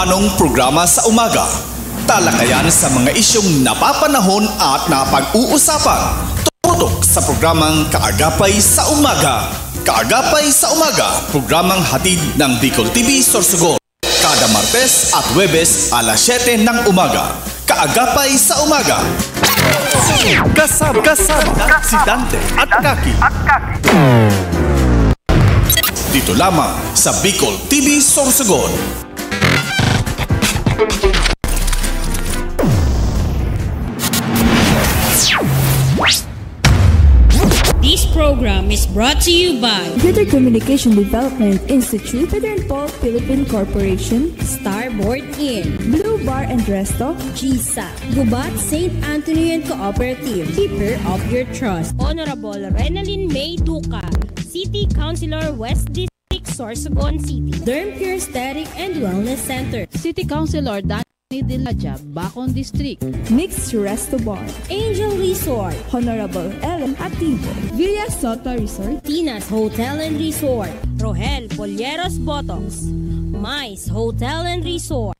Manong programa sa umaga. Talakayan sa mga isyong napapanahon at napag-uusapan. Tutok sa programang Kaagapay sa Umaga. Kaagapay sa Umaga, programang hatid ng Bicol TV Sorsogon. Kada Martes at Huwebes alas 7 ng umaga. Kaagapay sa Umaga. Kasama si Dante at Kaki. Dito lamang sa Bicol TV Sorsogon. This program is brought to you by Greater Communication Development Institute, Peter & Paul Philippine Corporation, Starboard Inn, Blue Bar and Resto, GSA, Gubat St. Anthony and Cooperative, Keeper of Your Trust, Honorable Renalyn May Duca, City Councilor West District, Sorsogon City, Derm Pure Aesthetic and Wellness Center, City Councilor Danny Dilaja, Bacon District, Mixed Resto Bar, Angel Resort, Honorable Ellen Ativo, Villa Soto Resort, Tina's Hotel and Resort, Rohel Polleros Botox, Mais Hotel and Resort,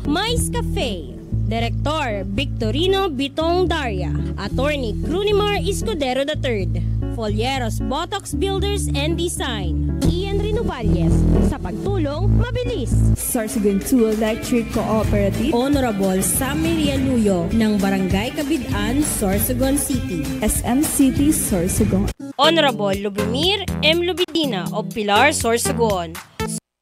Mais Cafe, Director Victorino Bitong Daria, Attorney Crunimar Escudero III, Folleros Botox Builders and Design, Ian Renovalles, sa pagtulong mabilis. Sorsogon 2 Electric Cooperative, Honorable Sammy Rialuyo ng Barangay Kabidaan, Sorsogon City, SM City Sorsogon, Honorable Lubimir M. Lubidina of Pilar, Sorsogon,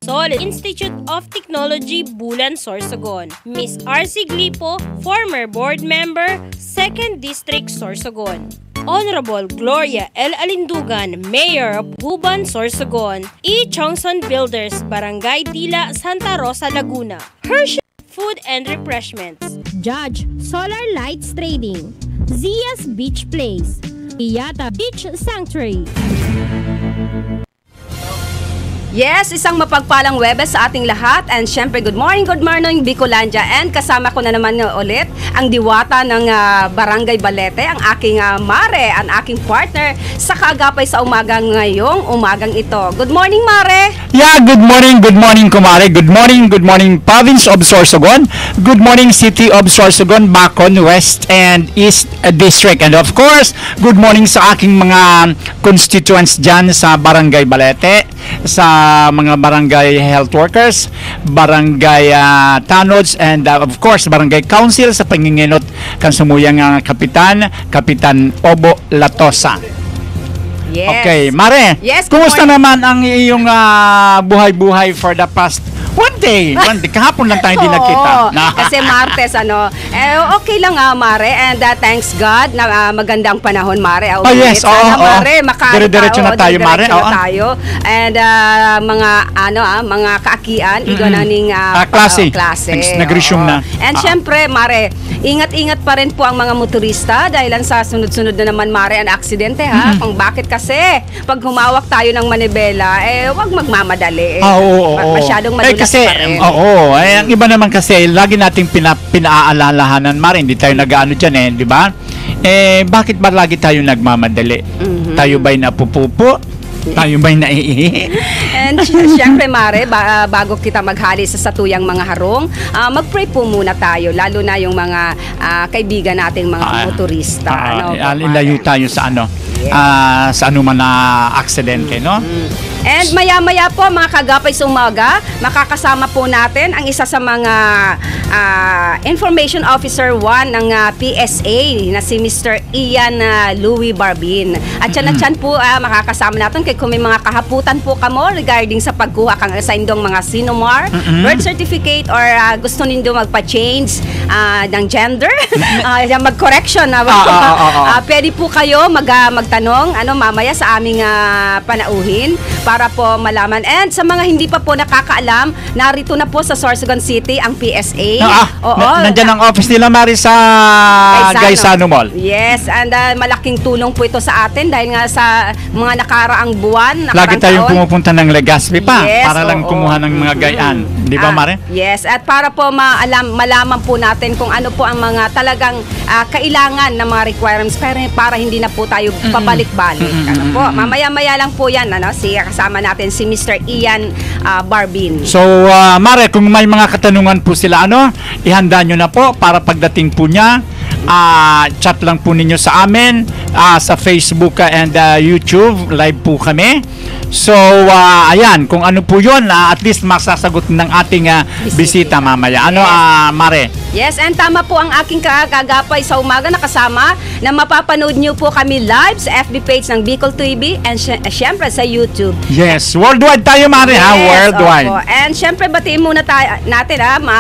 Solid Institute of Technology, Bulan, Sorsogon, Miss R.C. Glipo, former board member, 2nd District, Sorsogon, Honorable Gloria L. Alindugan, Mayor of Huban, Sorsogon, E. Chongson Builders, Barangay Dila, Santa Rosa, Laguna, Hershey Food and Refreshments, Judge Solar Lights Trading, Zia's Beach Place, Iyata Beach Sanctuary. Yes, isang mapagpalang Huwebes sa ating lahat, and syempre good morning Bicolandia, and kasama ko na naman ulit ang diwata ng Barangay Balete, ang aking Mare, ang aking partner sa Kaagapay sa Umaga ngayong umagang ito. Good morning, Mare! Yeah, good morning kumare, good morning Province of Sorsogon, good morning City of Sorsogon, Bacon, West and East District, and of course, good morning sa aking mga constituents dyan sa Barangay Balete, sa mga barangay health workers, barangay tanods, and of course barangay council sa panginginot kan sumuyang Kapitan Obo Latosa. Yes. Okay, Mare. Yes, kumusta naman ang iyong buhay-buhay for the past one day, kahapon lang tayo hindi nagkita. Kasi Martes, okay lang Mare, and thanks God na magandang panahon, Mare. Yes, Mare, dire-diretso na tayo, Mare. Tayo. And mga kaakian, igo na ning klase. Nag-resume na. And syempre, Mare, ingat-ingat pa rin po ang mga motorista dahil sa sunod-sunod na naman, Mare, ang aksidente, ha? Kung bakit kasi, pag humawak tayo ng manibela, wag magmamadali. Masyadong madulas kasi, pa rin. Ang iba naman kasi, lagi nating pinaalalahanan, Mare, hindi tayo nag-ano dyan, di ba? Bakit ba lagi tayo nagmamadali? Tayo ba'y napupupo? Tayo ba'y naiihi? And syempre, Mare, bago kita maghali sa satuyang mga harong, mag-pray po muna tayo, lalo na yung mga kaibigan nating mga motorista. Ilayo tayo sa sa anuman na aksidente, no? And maya-maya po, mga Kaagapay sa Umaga, makakasama po natin ang isa sa mga Information Officer 1 ng PSA na si Mr. Ian Louis Barbin. At yan po, makakasama natin kung may mga kahaputan po kamo regarding sa pagkuha sa indong mga Sinomar, birth certificate, or gusto nindo magpa-change ng gender, mag-correction. Pwede po kayo magtanong mamaya sa aming panauhin para po malaman. And sa mga hindi pa po nakakaalam, narito na po sa Sorsogon City ang PSA. Nandiyan ang office nila, Mari, sa Gaisano Mall. Yes, and malaking tulong po ito sa atin dahil nga sa mga nakaraang buwan, lagi tayong pumupunta ng Legazpi pa, para lang kumuha ng mga gayaan. Di ba, Mare? Yes, at para po malaman po natin kung ano po ang mga talagang kailangan ng mga requirements para hindi na po tayo pabalik-balik. Mamaya-maya lang po yan, kasama natin si Mr. Ian Barbin. So, Mare, kung may mga katanungan po sila, ihanda nyo na po para pagdating po niya, chat lang po ninyo sa amin, sa Facebook and YouTube, live po kami. So, ayan, kung ano po yun, at least masasagot ng ating bisita mamaya. Mare? Yes, and tama po ang aking kagagapay sa umaga na kasama na mapapanood nyo po kami live sa FB page ng Bicol TV and syempre sa YouTube. Yes, worldwide tayo, Mare, worldwide. Opo. And syempre, batiin muna natin,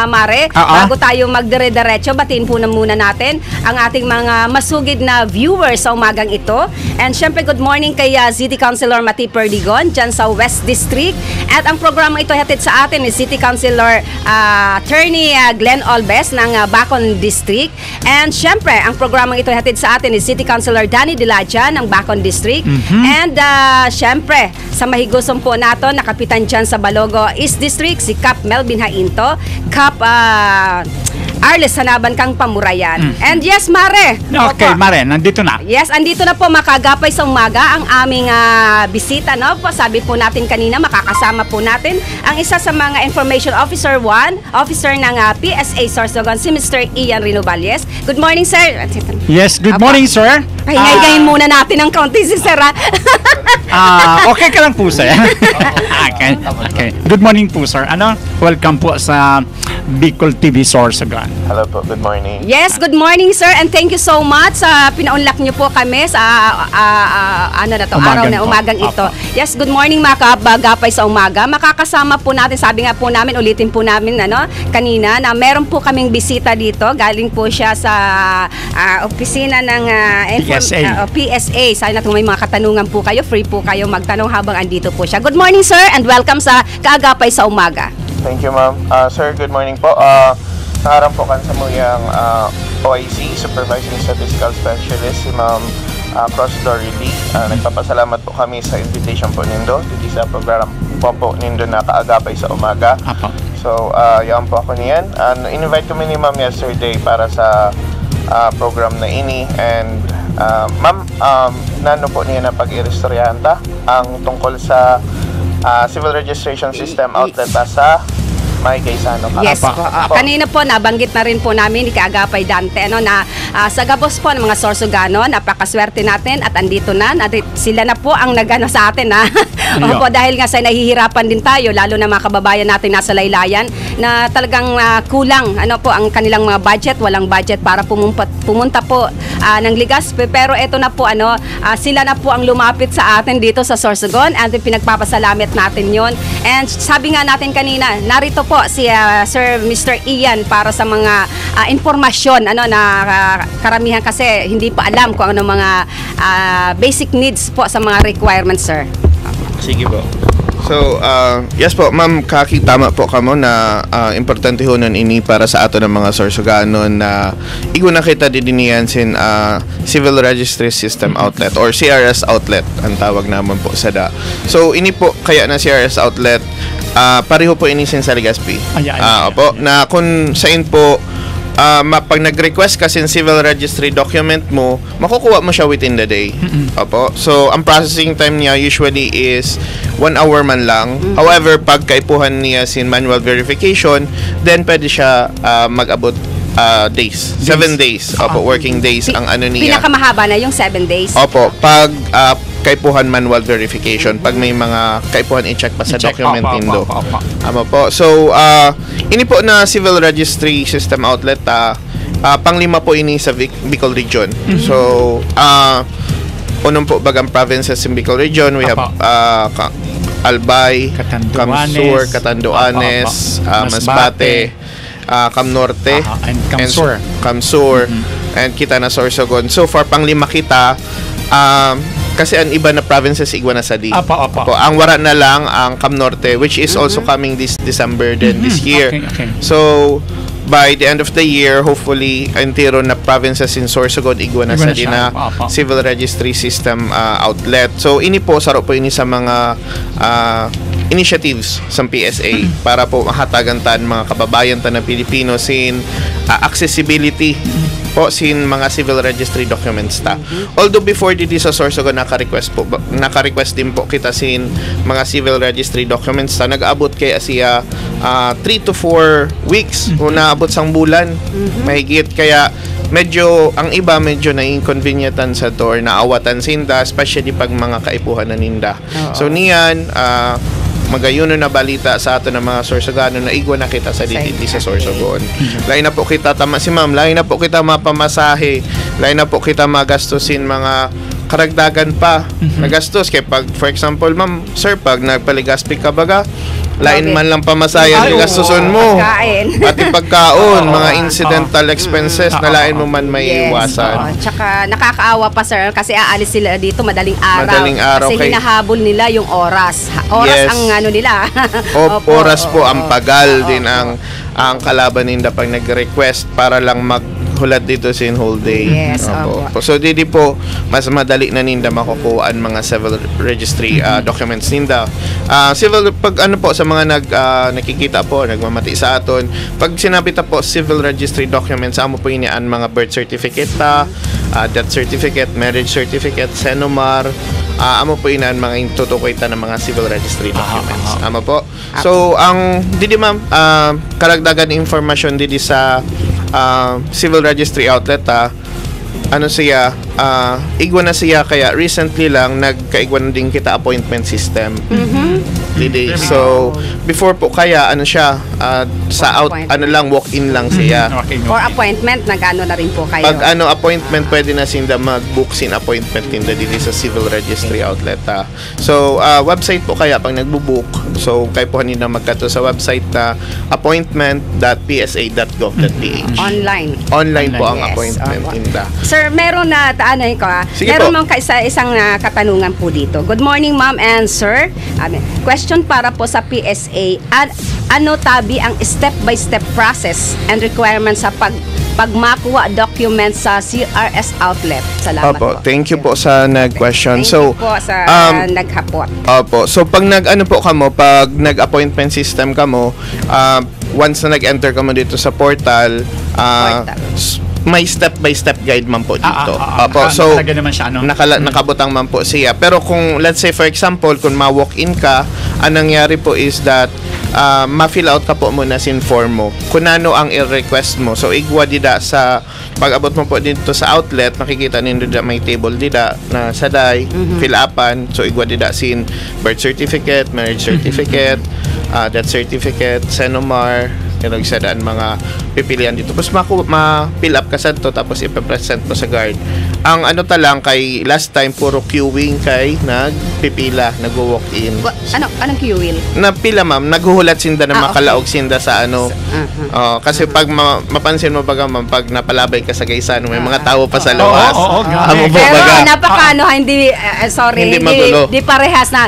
Mare, bago tayo magdire-diretso, batiin po na muna natin ang ating mga masugid na viewers sa umagang ito. And syempre, good morning kay City Councilor Mati Perdigon dyan sa West District. At ang programa ito hatid sa atin ni City Councilor Attorney Glenn Olbes ng Bacon District. And syempre, ang programa ito hatid sa atin ni City Councilor Danny Dilaja ng Bacon District. And syempre, sa mahigusong po nato, nakapitan dyan sa Balogo East District, si Cap Melvin Hainto, Cap Arles Hanaban kang Pamurayan. And yes, Mare. Okay, Mare, nandito na. Yes, andito na po makagapay sa umaga ang aming bisita, no? Sabi po natin kanina, makakasama po natin ang isa sa mga Information Officer 1, officer ng PSA Sorsogon, si Mr. Ian Rinovalles. Good morning, sir. Yes, good morning, sir. Pahingayin muna natin ng kaunti si sir. Okay ka lang po, sir. Okay. Good morning po, sir. Welcome po sa Bicol TV Sorsogon. Hello po, good morning. Yes, good morning, sir, and thank you so much sa pinaunlak niyo po kami sa umagang ito. Yes, good morning mga kabagapay sa umaga. Makakasama po natin, sabi nga po namin, ulitin po namin kanina na meron po kaming bisita dito. Galing po siya sa opisina ng PSA. Sabi natin may mga katanungan po kayo, free po kayo magtanong habang andito po siya. Good morning, sir, and welcome sa Kaagapay sa Umaga. Thank you, ma'am. Sir, good morning po. Nangarang po kan sa muyang OIC, Supervising Statistical Specialist, si Ma'am Crossdoor Lee. Nagpapasalamat po kami sa invitation po nindo dito sa program po nindo na Kaagapay sa Umaga. So, yan po ako niyan. In-invite kami ni Ma'am yesterday para sa program na ini. And Ma'am, nano po niya na pag-irestoryanta ang tungkol sa Civil Registration System outlet sa May Gaisano. Yes po. Kanina po nabanggit na rin po namin ni Kaagapay Dante na sa gabos po ng mga Sorsogano, napakaswerte natin at andito na. Sila na po ang nagano sa atin Opo, dahil nga sa nahihirapan din tayo, lalo na mga kababayan natin nasa laylayan na talagang kulang po ang kanilang mga budget, walang budget para pumunta po ng ligas. Pero eto na po sila na po ang lumapit sa atin dito sa Sorsogon at pinagpapasalamat natin yon. And sabi nga natin kanina, narito po si Sir Mr. Ian para sa mga informasyon na karamihan kasi hindi pa alam kung ano mga basic needs po sa mga requirements, sir. Sige po. So, yes po, ma'am, tama po kamo na importante ho nun ini para sa ato ng mga Sorsoganon na iguna kita didiniyan sin Civil Registry System Outlet or CRS Outlet ang tawag naman po sa da. So, ini po kaya na CRS Outlet, pareho po ini sin sa Legazpi. Opo, na kung saan po pag nag-request ka sin civil registry document mo, makukuha mo siya within the day. Opo. So, ang processing time niya usually is 1 hour man lang. However, pag kaipuhan niya sin manual verification, then pwede siya mag-abot days. 7 days. Opo, working days ang niya. Pinakamahaba na yung 7 days. Opo, pag kaipuhan manual verification, pag may mga kaipuhan i-check pa sa document nindo. Ama po. So, ini po na Civil Registry System Outlet, panglima po ini sa Bicol Region. So, unong po bagang provinces in Bicol Region, we have Albay, Camsur, Catanduanes, Masbate, Cam Norte, and Camsur. And kita na Sorsogon. So far, panglima kita. Kasi ang iba na provinces igwa na sa di. Apo. Ang wara na lang ang Cam Norte, which is also coming this December then this year. Okay. So by the end of the year, hopefully entero na provinces in Sorsogon igwa na sa di na Civil Registry System outlet. So ini po saro po ini sa mga initiatives sa PSA para po mahatagan tan mga kababayan tan na Pilipino sin accessibility po sin mga civil registry documents ta. Although before dito sa Sorsogon naka-request din po kita sin mga civil registry documents ta, nag-abot kay siya 3 to 4 weeks o naabot sang bulan mahigit, kaya medyo ang iba medyo na-inconvenientan sa to or naawatan sinda, especially pag mga kaipuhan na ninda. So niyan magayuno na balita sa ato ng mga Sorsoganon na igwa na kita sa DTT sa Sorsogon. Lain na po kita si ma'am, lain na po kita mapamasahe, lain na po kita magastusin mga karagdagan pa nagastos kay pag for example ma'am sir, pag nagpaligaspi ka baga, lain man lang pamasayan gastuson mo, pati pagkaon, mga incidental expenses na lain mo man may iwasan. Tsaka nakakaawa pa sir kasi aalis sila dito madaling araw, kasi hinahabol nila yung oras ang ano nila. Oras po ang pagal din ang kalaban ninda pag nag-request para lang maghulat dito sin whole day. So didi po mas madali na ninda makukuha ang mga civil registry documents ninda. Civil pag ano po sa mga nakikita po nagmamati sa aton, pag sinabi ta po civil registry documents, amo po ini ang mga birth certificate death certificate, marriage certificate, senomar, amo po ina ang mga tutukoy ta ng mga civil registry documents. Amo po. So ang didi ma'am karagdagan information didi sa civil registry outlet ano siya igwa na siya, kaya recently lang nagkaigwan din kita appointment system. So before po kaya ano siya sa ano lang walk-in lang siya. For appointment nag-ano na rin po kayo. Pag ano appointment pwede na sinda mag-book sin appointment ninda dito sa civil registry outlet. So website po kaya pag nagbo-book, so kay po nila magkato sa website na appointment.psa.gov.ph. Online po ang appointment ninda. Sir, meron na meron mong isang katanungan po dito. Good morning ma'am and sir. Question para po sa PSA. Ano tabi ang step-by-step process and requirements sa pagmakuha documents sa CRS outlet? Salamat po. Thank you po sa nag-question. Thank you po sa naghapot. So pag pag nag-appointment system kamo, once na nag-enter kamo dito sa portal, may step-by-step guide man po dito. So naman siya, nakabutang man po siya. Pero kung let's say for example, kung ma-walk-in ka, anong nangyari po is that ma-fill out ka po muna sin form mo kung ano ang i-request mo. So igwa dida sa pag-abot mo po dito sa outlet, makikita nindo dida may table dida na saday fill upan. So igwa dida sin birth certificate, marriage certificate, death certificate, senomar, sadaan mga pipilian dito. Tapos ma-fill up ka sa to, tapos ipapresent mo sa guard. Ang ano talang kay last time puro queuing kay nagpipila, nagwo-walk-in. Anong queuing? Napila ma'am, naghuhulat sinda na makalaog sinda sa ano. Kasi pag mapansin mo baga ma'am, pag napalabay ka sa gaysan, may mga tao pa sa lawas. Pero hindi hindi parehas na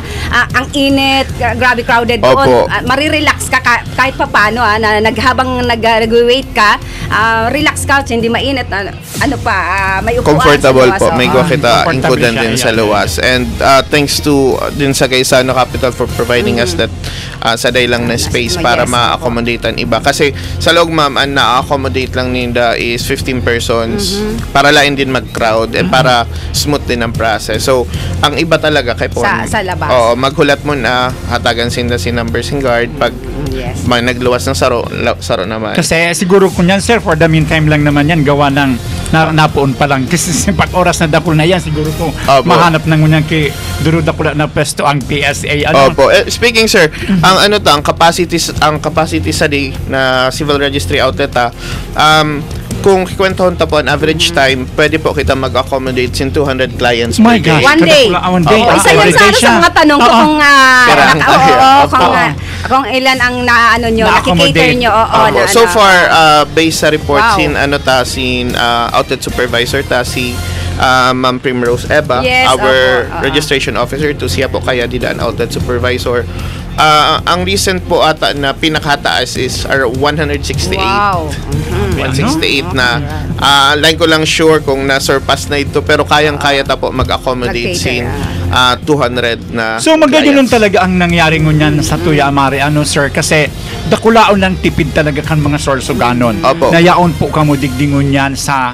ang init, grabe crowded doon. Marirelax ka kahit pa paano na habang nag-wait ka, relax ka, hindi mainit, may upuan comfortable sa luwas, po, may kita included din sa luwas. And thanks to din sa Gaisano Capital for providing us that saday lang na space para ma-accommodate ang iba. Kasi sa loob ma'am, ang na-accommodate lang ninda is 15 persons para lain din mag-crowd and para smooth din ang process. So ang iba talaga kay po sa labas. maghulat mo na hatagan sinda si numbers and guard pag nagluwas ng saro naman. Kasi siguro kung yan sir, for the meantime lang naman yan, gawa ng napuon pa lang. Kasi pag oras na dapol na yan, siguro ko mahanap ng ngunyan kay duro dapol na pesto ang PSA. Speaking sir, ang capacity sa day na civil registry outlet kung kikwentohon ta po ang average time, pwede po kita mag-accommodate sin 200 clients per day. One day. Isa yan sa mga tanong ko kung ilan ang nakikater nyo. So far, based sa report sin outlet supervisor si Ma'am Primrose Eba, our registration officer, to siya po kaya dida ang outlet supervisor. ang recent po ata na pinakataas is 168. Wow. 168 na line ko lang sure kung na-surpass na ito, pero kayang-kaya ta po mag-accommodate sin 200 na So magaganon clients. talaga ang nangyari ngunyan sa Tuya Amare, sir, kasi dakulaon lang tipid talaga kan mga sorsoganon. Opo. Nayaon po kamo digdingon yan sa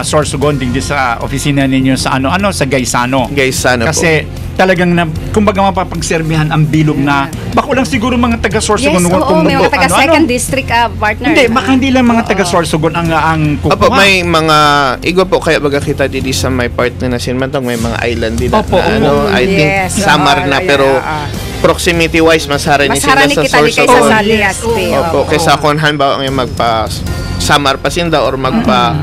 sorsogon digdi sa opisina ninyo sa sa Gaisano. Gaisano po. Kasi talagang kumbaga mapapagserbihan ang bilog na bako lang siguro mga taga Sorsogon Yes, oo, may mga taga second district partner. Hindi, baka hindi lang mga taga Sorsogon ang kukuha. Opo, may mga igwa po kaya baga kita didi sa may partner na sinmantong may mga island din Opo, I think Yes, Samar na pero proximity wise mas harani sila sa kita ni kaysa Sorsogon. sa Legazpi. Opo, kaysa kung halimbawa ngayon magpa Samar pa sinda or magpa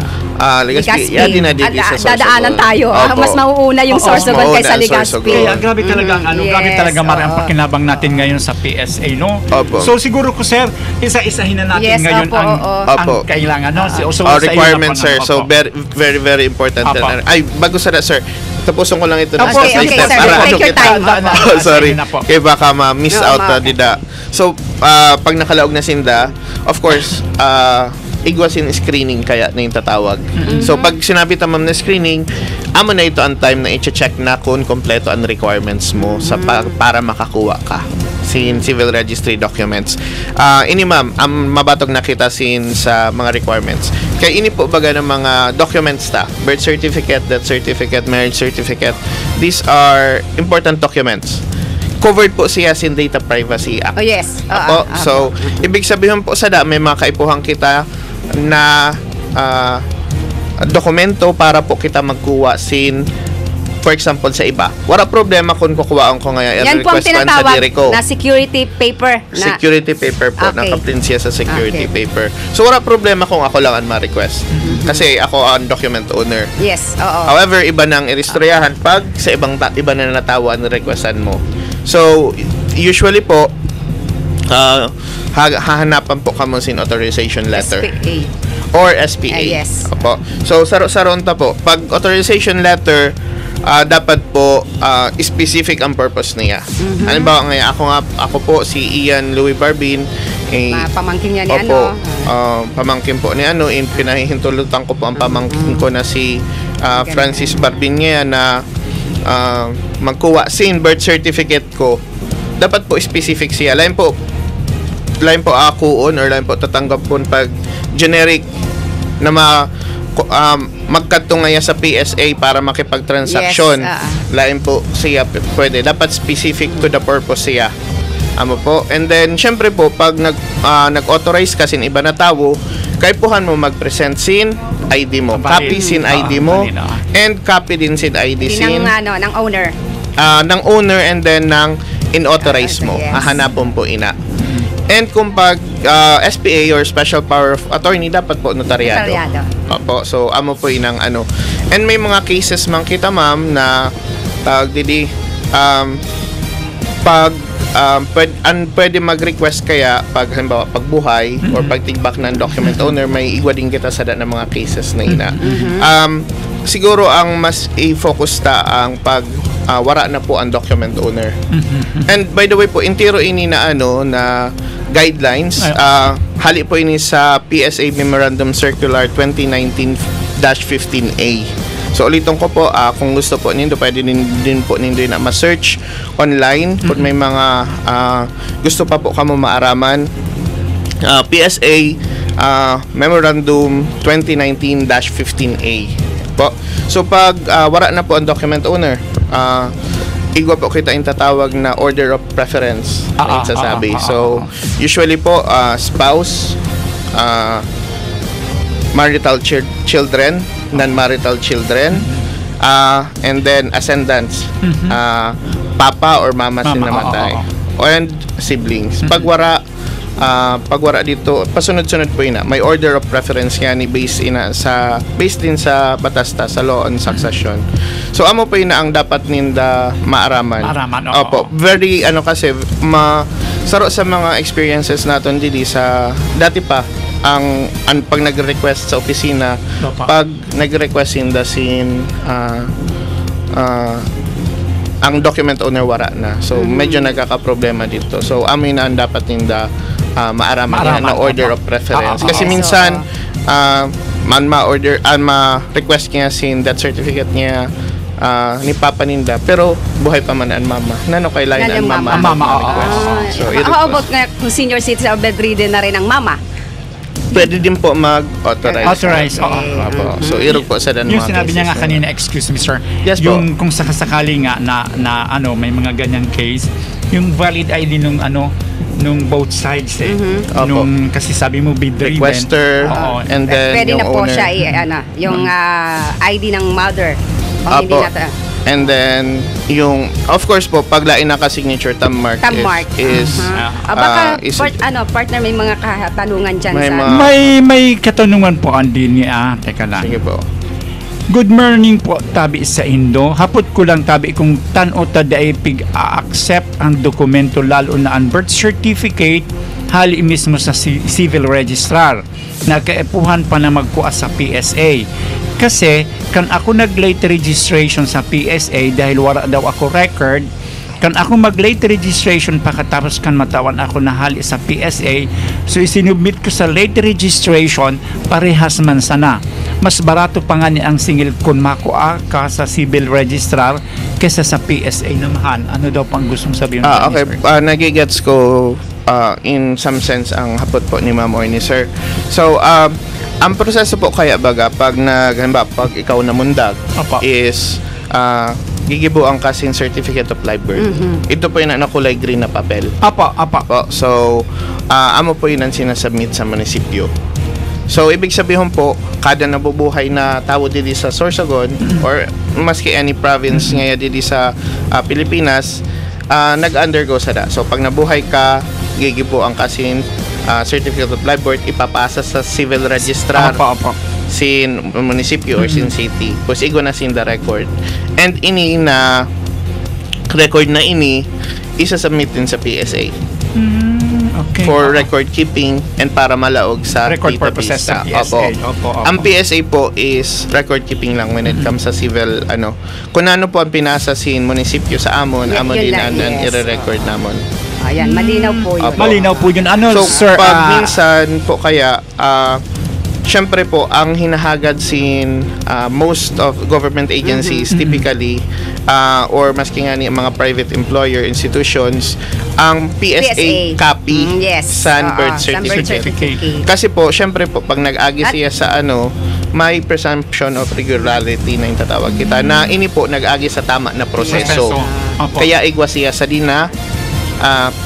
Legazpi, Legazpi. dinadidi sa Sorsogon. Dadaanan tayo. Opo. Mas mauuna yung Oo, Sorsogon mauuna kaysa ang Legazpi. Sorsogon. Kaya grabe talaga ang grabe Yes, talaga mari ang oo. pakinabang natin ngayon sa PSA, no? Opo. So siguro ko, sir, isa-isahin na natin Yes, ngayon opo, ang Opo. kailangan, no? So, Requirements, sir. Opo. So, very important. Opo. Ay, bago sa sir, tapusin ko lang ito na Okay, step by okay, step sir. para Take your kita. time. Oh, sorry. Sige na po. Kaya baka ma-miss Oo, out dida. So, pag nakalaog na sinda, of course, igwasin screening kaya na yung tatawag. So, pag sinabi tamam na screening, amo na ito ang time na i-check na kung kompleto ang requirements mo sa para makakuha ka sin civil registry documents. Ini ma'am, ang mabatog na kita sin sa mga requirements. Kaya ini po baga ng mga documents ta, birth certificate, death certificate, marriage certificate. These are important documents. Covered po siya sin Data Privacy Act. Oh, yes. Apo, so, ibig sabihin po sa may mga kaipuhan kita na dokumento para po kita magkuha sin, for example, sa iba. Wala problema kung kukuhaan ko ngayon. Yan po ang request man sa tinatawag diri ko. na security paper. Security paper po. Okay. Nakaprint siya sa security Okay. paper. So, wala problema kung ako lang ang ma-request. Kasi ako ang document owner. Yes, oo. However, iba nang iristoryahan pag sa iba na natawa ang requestan mo. So, usually po, hahanapan po kamo sin authorization letter. SPA. Or SPA. Yes. Opo. So, saron ta po. Pag authorization letter, dapat po specific ang purpose niya. Halimbawa ngayon, ako po si Ian Louie Barbin. Pamangkin niya ni Opo, pamangkin po ni pinahihintulutan ko po ang pamangkin ko na si Francis Barbin niya na magkuha sin birth certificate ko. Dapat po specific siya. Lain po akuon or lain po tatanggap po pag generic na magkadto ngaya sa PSA para makipagtransaksyon. Yes, Lain po siya pwede. Dapat specific to the purpose siya. Amo po. And then, syempre po, pag nag-authorize ka sin iba na tao, kaipuhan mo mag-present sin ID mo. Copy sin ID mo. And copy din sin ID sin ng owner. ng owner and then ng in-authorize mo. Yes. Hahanapon po ina. And kung pag SPA or Special Power of Attorney, dapat po notaryado. Opo. So, amo po inang ano. And may mga cases man kita, ma'am, na pwede mag-request kaya pag halimbawa pagbuhay or pagtigbak ng document owner, may igwa din kita sa ng mga cases na ina. Siguro ang mas i-focus ta ang pag wara na po ang document owner. And by the way po, intiro ini na na guidelines, hali po ini sa PSA Memorandum Circular 2019-15A. So ulitin ko po, kung gusto po nindo, pwede din po nindo na ma-search online kung may mga gusto pa po kamo maaraman. PSA Memorandum 2019-15A po. So pag wala na po ang document owner, igwa po kita yung tatawag na order of preference na sasabi. So usually po spouse, marital children, non-marital children, and then ascendants, papa or mama sin namatay, and siblings. Pagwara dito, pasunod-sunod po ina. May order of preference yan ni based din sa batasta sa law on succession. So amo po ina ang dapat ninda maaraman. Opo, very kasi saro sa mga experiences naton dili sa dati pa ang pag nag-request sa opisina, pag nag-request in the scene ang document owner wara na. So medyo nagkaka-problema dito. So amin na ang dapat ninda maaraman yan na order of preference. Kasi minsan man ma-order ma-request niya sin that certificate niya ni Papa Ninda, pero buhay pa man ang mama. Nano kailangan ang mama request. So how about kung senior citizen or bedridden na rin ang mama? Pwede din po mag-authorize. So irog po sa yung sinabi niya nga kanina, excuse me sir, yes, yung kung sakasakali nga na may mga ganyang case, yung valid ID nung nung both sides nung kasi sabi mo bedridden requester and then pwede yung na po owner. siya yung ID ng mother. Hindi na and then yung of course po pag lain naka-signature thumb mark is baka partner may mga katanungan diyan sa may katanungan po andin niya. Teka lang. Sige po. Good morning po tabi sa Indo. Hapot ko lang tabi kung tan-o ta daig accept ang dokumento lalo na ang birth certificate hali mismo sa civil registrar. Nagkaepuhan pa na magkuha sa PSA. Kasi kan ako nag-late registration sa PSA dahil wala daw ako record, kan ako mag-late registration pagkatapos kan matawan ako na hali sa PSA, so isinubmit ko sa late registration, parehas man sana. Mas barato pa nga ni ang singil kun makuha ka sa civil registrar kesa sa PSA naman. Ano daw pang gustong sabihin? Okay, nagigets ko in some sense ang hapot po ni Ma'am or ni Sir. So, ang proseso po kaya baga pag pag ikaw namundag is gigibo ang kasing certificate of live birth. Ito po yung nakulay green na papel. Po. So, amo po yun ang sinasubmit sa munisipyo. So, ibig sabihin po, kada nabubuhay na tao dito sa Sorsogon or maski any province ngayon dito sa Pilipinas, nag-undergo sa da. So, pag nabuhay ka, gigibo ang kasing certificate of live birth, ipapasa sa civil registrar sin munisipyo or sin city. Pues igo na sin the record. And ini na record na ini isa-submit din sa PSA. Okay. For record keeping and para malaog sa record purposes sa PSA. Ang PSA po is record keeping lang when it comes sa civil kung ano po ang pinasa sin munisipyo sa amon din ang i-record namon. Ayan, malinaw po yun. Malinaw po yun. So, sir, pag minsan po kaya syempre po ang hinahagad sin most of government agencies typically or maski nga ni mga private employer institutions ang PSA copy sa birth certificate. Kasi po syempre po pag nag-agi siya sa may presumption of regularity na yung tatawag kita na ini po nag-agi sa tama na proseso. Kaya igwa siya sa dina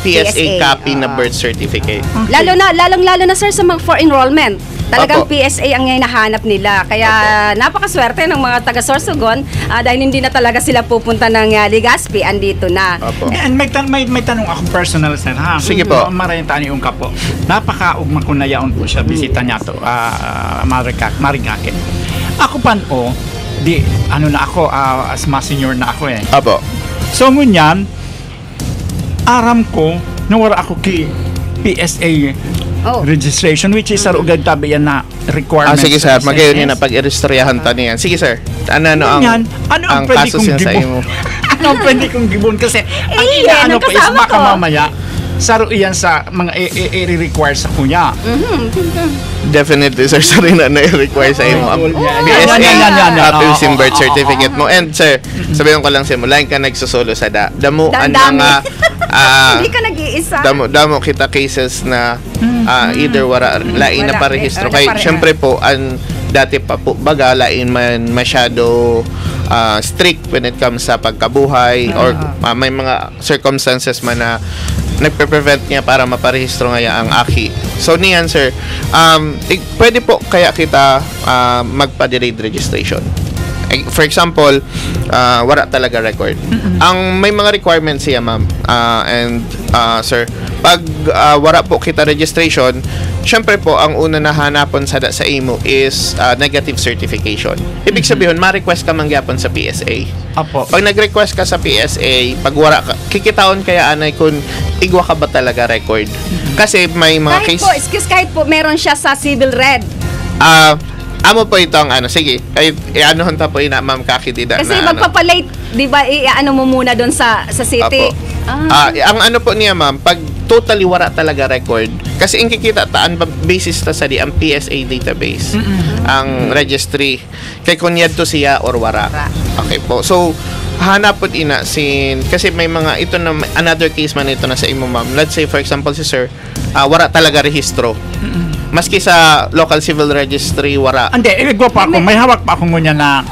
PSA copy na birth certificate. Lalong-lalo na sir sa mga for enrollment. Talagang PSA ang hinahanap nila. Kaya napakaswerte ng mga taga Sorsogon dahil hindi na talaga sila pupunta ng Legazpi, andito na. And may tanong akong personal sir ha. Sige po. Maraming tani yung kapo. Napaka-ugma ko na yaon po siya bisita niya to Marikake. Ako pan di na ako as mas senior na ako eh. So ngunyan aram ko nawara ako ki PSA registration which is arugad tabi yan na requirements. Sige sir, magayon yun na pag-irestryahan ta niyan. Sige sir, ano ang kaso siya sa imo? Ano ang pwede kong gibon kasi ang inaano po is baka mamaya saro iyan sa mga i-require sa kunya. Definitely sir, sorry na i-require sa imo. PSA birth certificate mo. And sir, sabihin ko lang sa mo, lain ka nagsusolo sa damo ang mga hindi ka nag-iisa. Damo kita cases na either lain na parehistro. Kaya syempre po ang dati pa po baga lain man masyado strict when it comes sa pagkabuhay or may mga circumstances man na nagpe-prevent niya para maparehistro nga ang aki. So niyan sir, pwede po kaya kita magpa-delayed registration. For example, wala talaga record. Ang may mga requirements siya ma'am and sir, pag wala po kita registration, syempre po ang una na hanapon sa imo is negative certification. Ibig sabihin, ma-request ka mangyapon sa PSA. Pag nag-request ka sa PSA, pag wala ka, kikitaon kaya anay kung igwa ka ba talaga record. Kasi may mga kahit po meron siya sa civil red. amo po itong sige, ano ta po ina Ma'am Kaki Dida Kasi na magpapalate, di ba, ano mo muna doon sa city. Apo. Ang ano po niya ma'am, pag totally wala talaga record, kasi kikita taan basis ta sa ang PSA database, ang registry, kay kunyad to siya or wara. Okay po. So, hanap po ina kasi may mga, ito na, another case man ito na sa imo ma'am. Let's say, for example, si sir, wara talaga rehistro. Maski sa local civil registry, wara. Hindi, igwa pa ako. May hawak pa ako ngunya na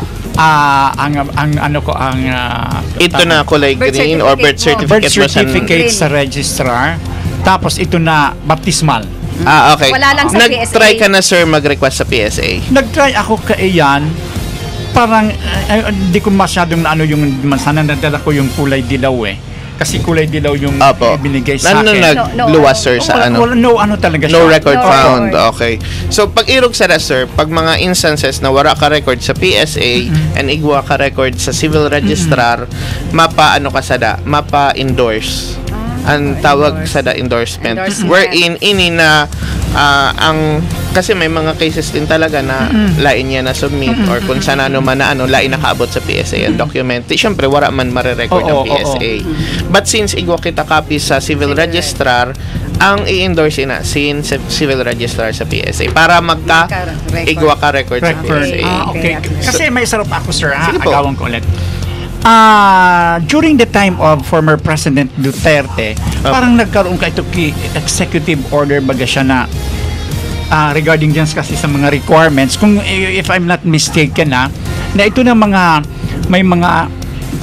ito na kulay green or birth certificate, birth certificate sa registrar, tapos ito na baptismal. Okay. Wala lang sa Nag-try PSA. ka na sir mag-request sa PSA? Nag-try ako kaiyan, parang hindi ko masyadong yung sana nadala ko yung kulay dilaw kasi kulay dilaw yung binigay sa akin. Nagluwas sir sa No talaga siya. No record No found. record. Okay. So pag irog sa sir, pag mga instances na wala ka record sa PSA and igwa ka record sa civil registrar, mapa endorse. Ang tawag sa endorsement. Wherein ini na kasi may mga cases din talaga na lain niya na submit or kung saan man na lain nakaabot sa PSA ang document. Siyempre wala man mare-record ang PSA. But since igwa kita copy sa civil registrar, ang i-endorse na civil registrar sa PSA para igwa ka record sa PSA. Okay. Kasi may sarap ako sir, Sige po. agawin ko ulit. During the time of former President Duterte, parang nagkaroon ka ito executive order baga siya na regarding dyan kasi sa mga requirements, kung if I'm not mistaken na ito na may mga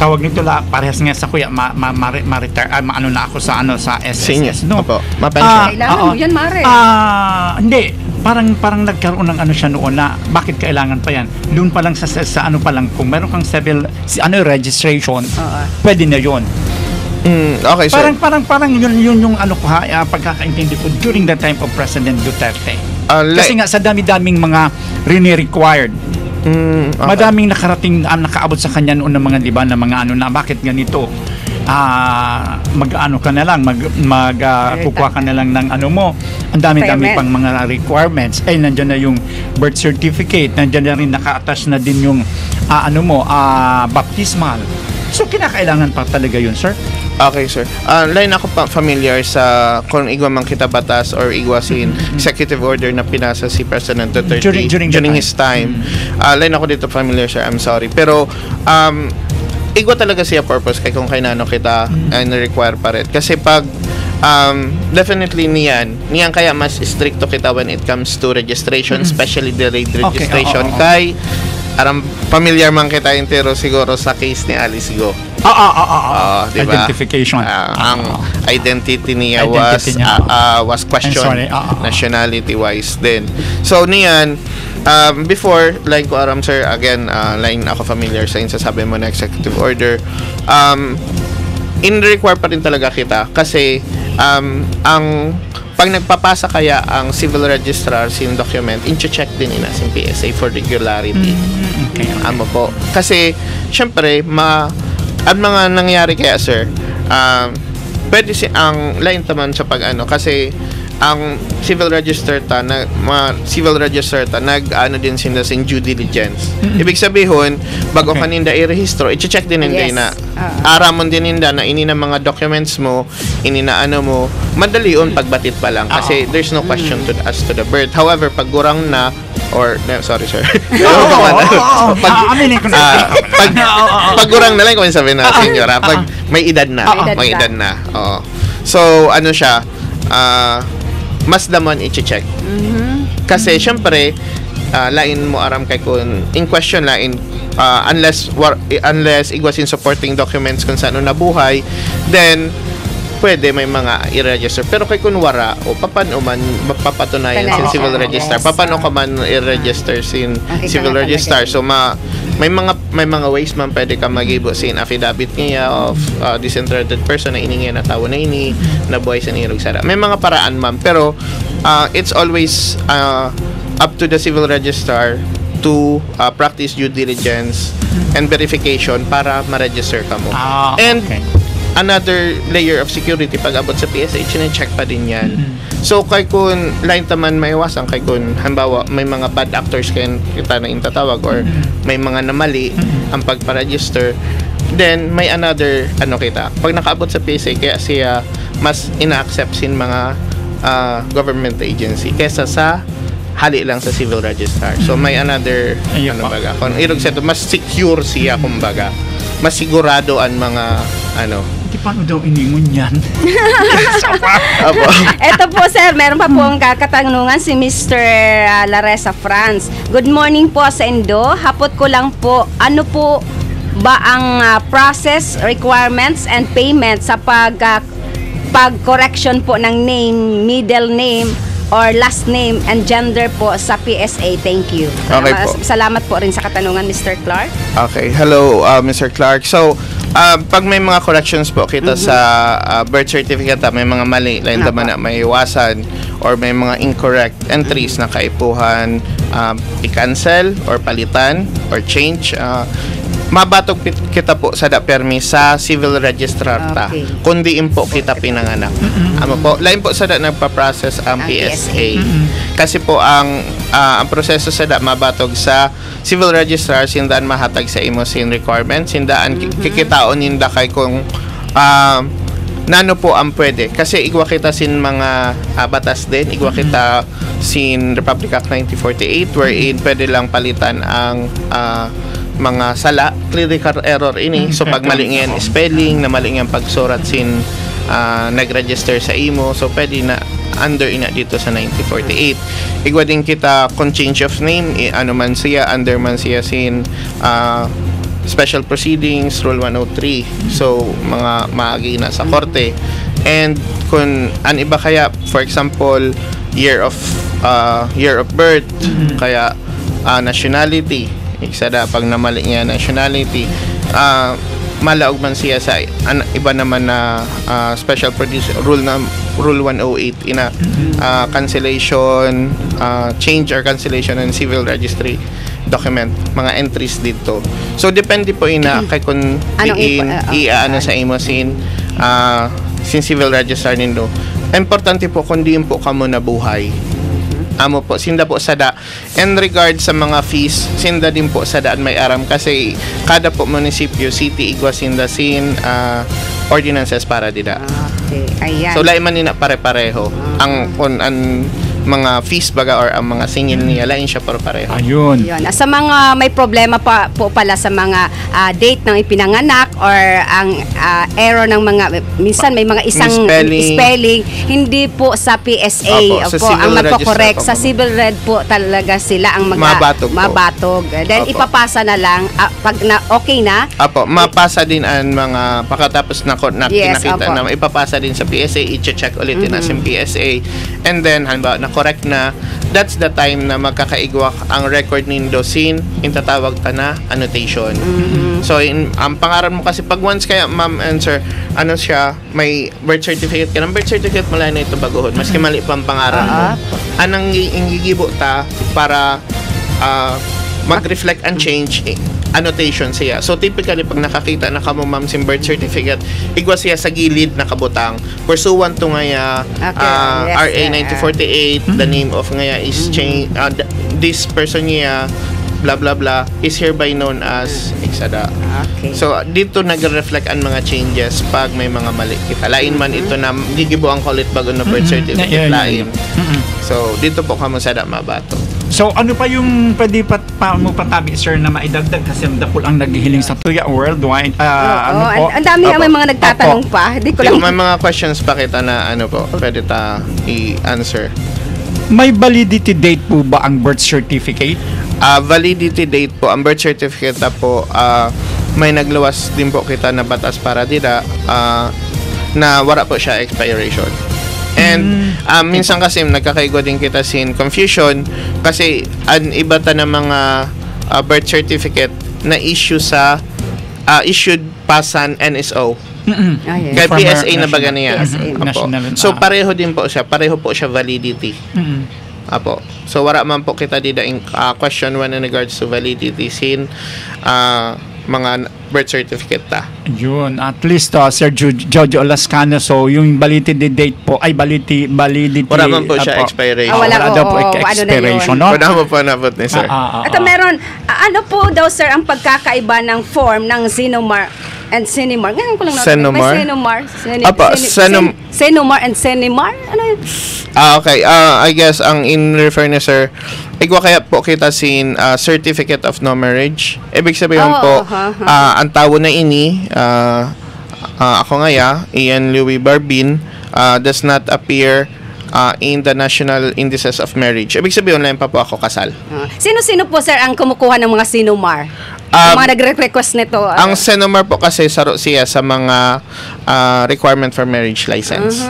tawag nito parehas nga sa kuya ma-retire maano na ako sa SSS no. Opo. Ma-pension. Kailangan mo yan, Mare. Hindi, parang nagkaroon ng ano siya noon na bakit kailangan pa yan. Doon pa lang sa ano pa lang, kung meron kang civil registration, pwede na yon. Okay, sir. Parang yun yung ano ko pagkakaintindi ko during the time of President Duterte. Kasi nga sa dami-daming mga required. Okay. Madaming nakarating nakaabot sa kanya noon ng mga diba na mga ano na bakit ganito. Mag-ano ka na lang, kukuha ka na lang ng ano mo. Ang dami-dami pang mga requirements. Nandiyan na yung birth certificate, nandiyan na rin naka-attach na din yung baptismal. So kinakailangan pa talaga yun, sir? Okay, sir. Lain ako pa familiar sa kung igwa man kita batas or igwa sin executive order na pinasa si President Duterte during his time. Lain ako dito familiar, sir. I'm sorry. Pero igwa talaga siya purpose kay kung kainano kita require pa rin. Kasi pag definitely niyan kaya mas stricto kita when it comes to registration, especially delayed registration. Kay familiar man kita entero siguro sa case ni Alice Go. Diba? Identification. Ang identity niya was questioned nationality wise din. So niyan before like ko sir again line ako familiar sa sabi mo na executive order in-require pa rin talaga kita kasi ang pag nagpapasa kaya ang civil registrar sin document, in-check din sin PSA for regularity. Okay. Amo po. Kasi, syempre, ang mga nangyari kaya, sir, pwede ang line taman sa pag-ano, kasi ang civil register nag-ano din sila sin due diligence. Ibig sabihin, bago kaninda i-rehistro, i-check din hindi na aramon din ninda na ini na mga documents mo, ini na ano mo, madali on pagbatit pa lang kasi there's no question as to the birth. However, pag gurang na sorry sir. Pag gurang na lang kung sabihin na senyora, pag may edad na. So, ano siya, mas damon i-check. Kasi syempre lain mo aram kay kun in question lain unless igwasin supporting documents kung saan nabuhay, then pwede may mga i-register. Pero kay kun wara o papano man mapapatunayan sin civil register, papano ka man i-register sin civil register. So may mga ways man pwede ka magibo sin affidavit niya of disinterested person na iningi na tawo na ini na buhay sa nirog sada. May mga paraan man pero it's always up to the civil registrar to practice due diligence and verification para ma-register ka mo. And another layer of security pag abot sa PSA, chine-check pa din yan. So kay kun lain taman maiwasan kay kun halimbawa may mga bad actors kayo kita na intatawag or may mga namali ang pagpa-register, then may another kita pag nakaabot sa PSA kaya siya mas ina-accept sin mga government agency kaysa sa hali lang sa civil registrar. So may another baga kung irog sa mas secure siya kumbaga, mas sigurado ang mga Hindi paano daw iningon yan? Apo. Ito po sir, meron pa pong kakatanungan si Mr. Laresa Franz. Good morning po sa Indo. Hapot ko lang po, ano po ba ang process, requirements, and payment sa pag-correction po ng name, middle name, or last name and gender po sa PSA? Thank you. Okay po. Salamat po rin sa katanungan, Mr. Clark. Okay. Hello, Mr. Clark. So, pag may mga corrections po kita sa birth certificate, may mga mali, lain naman na may iwasan or may mga incorrect entries na kaipuhan, i-cancel or palitan or change, mabatog kita po sa permi sa civil registrar ta. Kundi po kita pinanganak. Po, lain po sa nagpa-process ang PSA. Kasi po ang proseso sa mabatog sa civil registrar sindaan mahatag sa imo sin requirements, sindaan kikitaon ninda kay kung nano po ang pwede. Kasi igwa kita sin mga batas din, igwa kita sin Republic Act 1948 wherein pwede lang palitan ang mga sala, clerical error ini. So pag mali nga spelling, na mali nga pagsurat sin nag-register sa imo, so pwede na under ina dito sa 1948. Igwa din kita kung change of name, ano man siya, under man siya sin special proceedings, Rule 103. So mga maagi na sa korte. And kung an iba kaya, for example, year of birth, kaya nationality, sada pag namali nga nationality, malaog man siya sa iba naman na special producer rule 108 ina cancellation, change or cancellation in civil registry document, mga entries dito. So depende po ina kay kung ano sa imo sin civil registrar nindo. Importante po kung di po kamo nabuhay. Amo po, sinda po sada. In regard sa mga fees, sinda din po sadaan may aram kasi kada po munisipyo, city, igwa sinda sin ordinances para dida. Okay, ayan. So lain man nina pare-pareho. Ang mga fees baga or ang mga singil niya lain siya pareho. Ayun. Yun. Sa mga may problema pa po pala sa mga date ng ipinanganak or ang error ng mga minsan may mga isang spelling hindi po sa PSA po ang magko-correct sa civil red po talaga sila ang mabatog. Then ipapasa na lang pag na okay na. Apo, mapasa din ang mga pagkatapos na nakita na ipapasa din sa PSA, i-check ulit din sa PSA. And then halimbawa correct na, that's the time na magkakaigwak ang record nindo sin intatawag ta na annotation. So ang pangarap mo kasi pag once kaya ma'am and sir, ano siya, may birth certificate ka ng birth certificate mo lang na ito baguhon maski mali pang pangarap mo. Anang ingigibo ta para mag-reflect and change annotation siya. So typically pag nakakita na kamo ma'am sin birth certificate, igwa siya sa gilid nakabutang pursuant to ngaya RA 1948, the name of ngaya is change, this person niya blah blah blah is hereby known as Exada. So dito nagre-reflect ang mga changes pag may mga mali kita. Lain man ito na gigibuang kulit bago na birth certificate lain. So dito po kamo sada mabato. So ano pa yung pwede pa mo patabi sir na maidagdag kasi dapol ang naghihiling sa tuya worldwide. Ang dami may mga nagtatanong pa. Hindi ko lang. May mga questions pa kita na ano po pwede ta i-answer. May validity date po ba ang birth certificate? Validity date po ang birth certificate po, may nagluwas din po kita na batas para dida na wala po siya expiration. And minsan kasi nagkakaigwa din kita sin confusion kasi an iba ta na mga birth certificate na issue sa issued pasan NSO. Kay PSA na baga niya. So pareho din po siya, pareho po siya validity. Apo. So wala man po kita dida in question one in regards to validity sin mga birth certificate ta. Yun, at least Sir Jojo Lascano, so yung validity date po ay validity Wala man po siya expiration. Wala wala po, daw po ano na expiration, yun? no? Wala mo pa nabot ni sir. Ito meron, ano po daw sir ang pagkakaiba ng form ng Xenomar and Cenemar? Ngayon ko lang Cenomar? May Cenomar. Apa, Cenomar and Cenemar? Ano yun? Okay. I guess ang in-refer ni sir, igwa kaya po kita sin certificate of no marriage. Ibig sabihin po, ang tawon na ini, ako ngaya, Ian Louis Barbin, does not appear in the national indices of marriage. Ibig sabihin, online pa po ako kasal. Sino-sino po sir ang kumukuha ng mga Cenomar? Yung mga nagre-request nito? Ang Cenomar po kasi saro siya sa mga requirement for marriage license.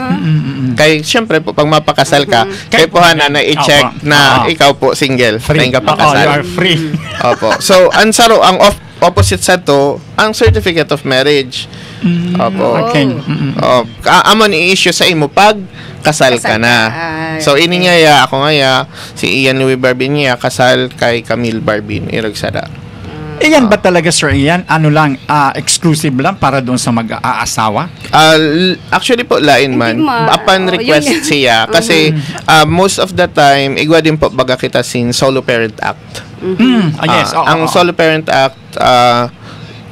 Kaya siyempre po, pag mapakasal ka, kaya po na i-check na ikaw po single. Free. Ka pakasal. You are free. Opo. So, ang saro, ang opposite sa to, ang certificate of marriage. Opo. Okay. Amon i-issue sa imo pag kasal ka na. So, ini niya ako ngaya, si Ian Louis Barbin niya, kasal kay Camille Barbin, Iragsada. Iyan ba talaga, sir? Iyan, ano lang, exclusive lang para doon sa mag-aasawa? Actually po, lain man. Upon request siya. Kasi, most of the time, igwa din po baga kita sin Solo Parent Act. Yes. Ang Solo Parent Act,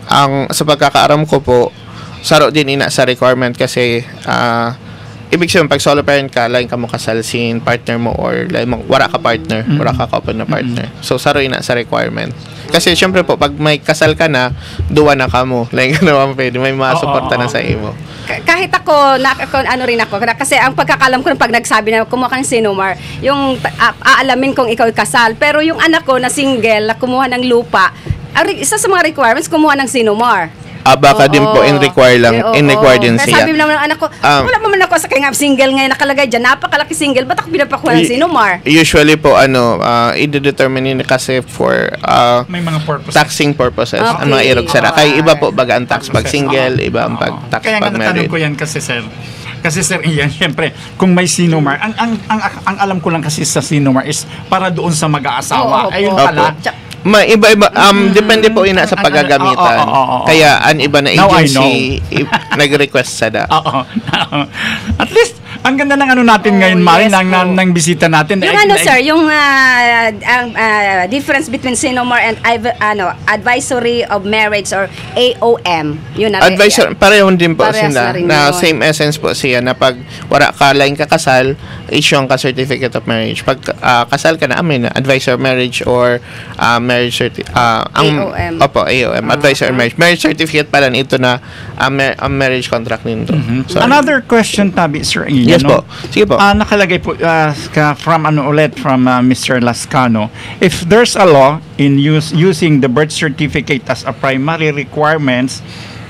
ang sa pagkakaaram ko po, saro din ina sa requirement kasi, ibig sabihin, pag solo parent ka, lain ka mo kasal sin partner mo or lain mo, wala ka partner, wala ka couple na partner. So, saro ina sa requirement. Kasi, syempre po, pag may kasal ka na, duwa na ka mo. Lain ka naman pwede, may masuporta na sa imo. Kahit ako, ano rin ako, kasi ang pagkakalam ko pag nagsabi na kumuha ka ng Cenomar, yung aalamin kung ikaw ay kasal. Pero yung anak ko na single, na kumuha ng lupa, isa sa mga requirements, kumuha ng Cenomar. Baka din po in-require lang, in-require din Kaya siya. sabi naman ng anak ko, wala pa man ako sa kaya nga single ngayon nakalagay dyan, napakalaki single, ba't ako pinapakuha ng Cenomar? Usually po, i-determine nila kasi for May mga purposes. taxing purposes. Okay. Ang mga irogsara. Kaya iba po baga ang tax pag single, iba ang pag-tax Kaya nga pag natanong married. ko yan kasi, sir. Kasi sir, iyan, syempre, kung may Cenomar, ang alam ko lang kasi sa Cenomar is para doon sa mag-aasawa. Ayun pala. Iba-iba, depende po ina sa paggagamitan. Kaya, an iba na Now I agency nag-request sa da. At least, ang ganda ng ano natin ngayon, Mari, ng bisita natin. Yung sir, yung difference between Cenomar and Advisory of Marriage or AOM. Yun na. Advisor, pareho din po Parehas sila. na rin Na yun. same essence po siya na pag wala ka lain ka kasal, issue ka certificate of marriage. Pag kasal ka na, advisor of marriage or marriage AOM. Opo, AOM. Advisor of marriage. Marriage certificate pala ito na marriage contract nito. Sorry. Another question, Tabi, sir. Yes po. Sige po. Nakalagay po from Mr. Lascano, if there's a law in using the birth certificate as a primary requirements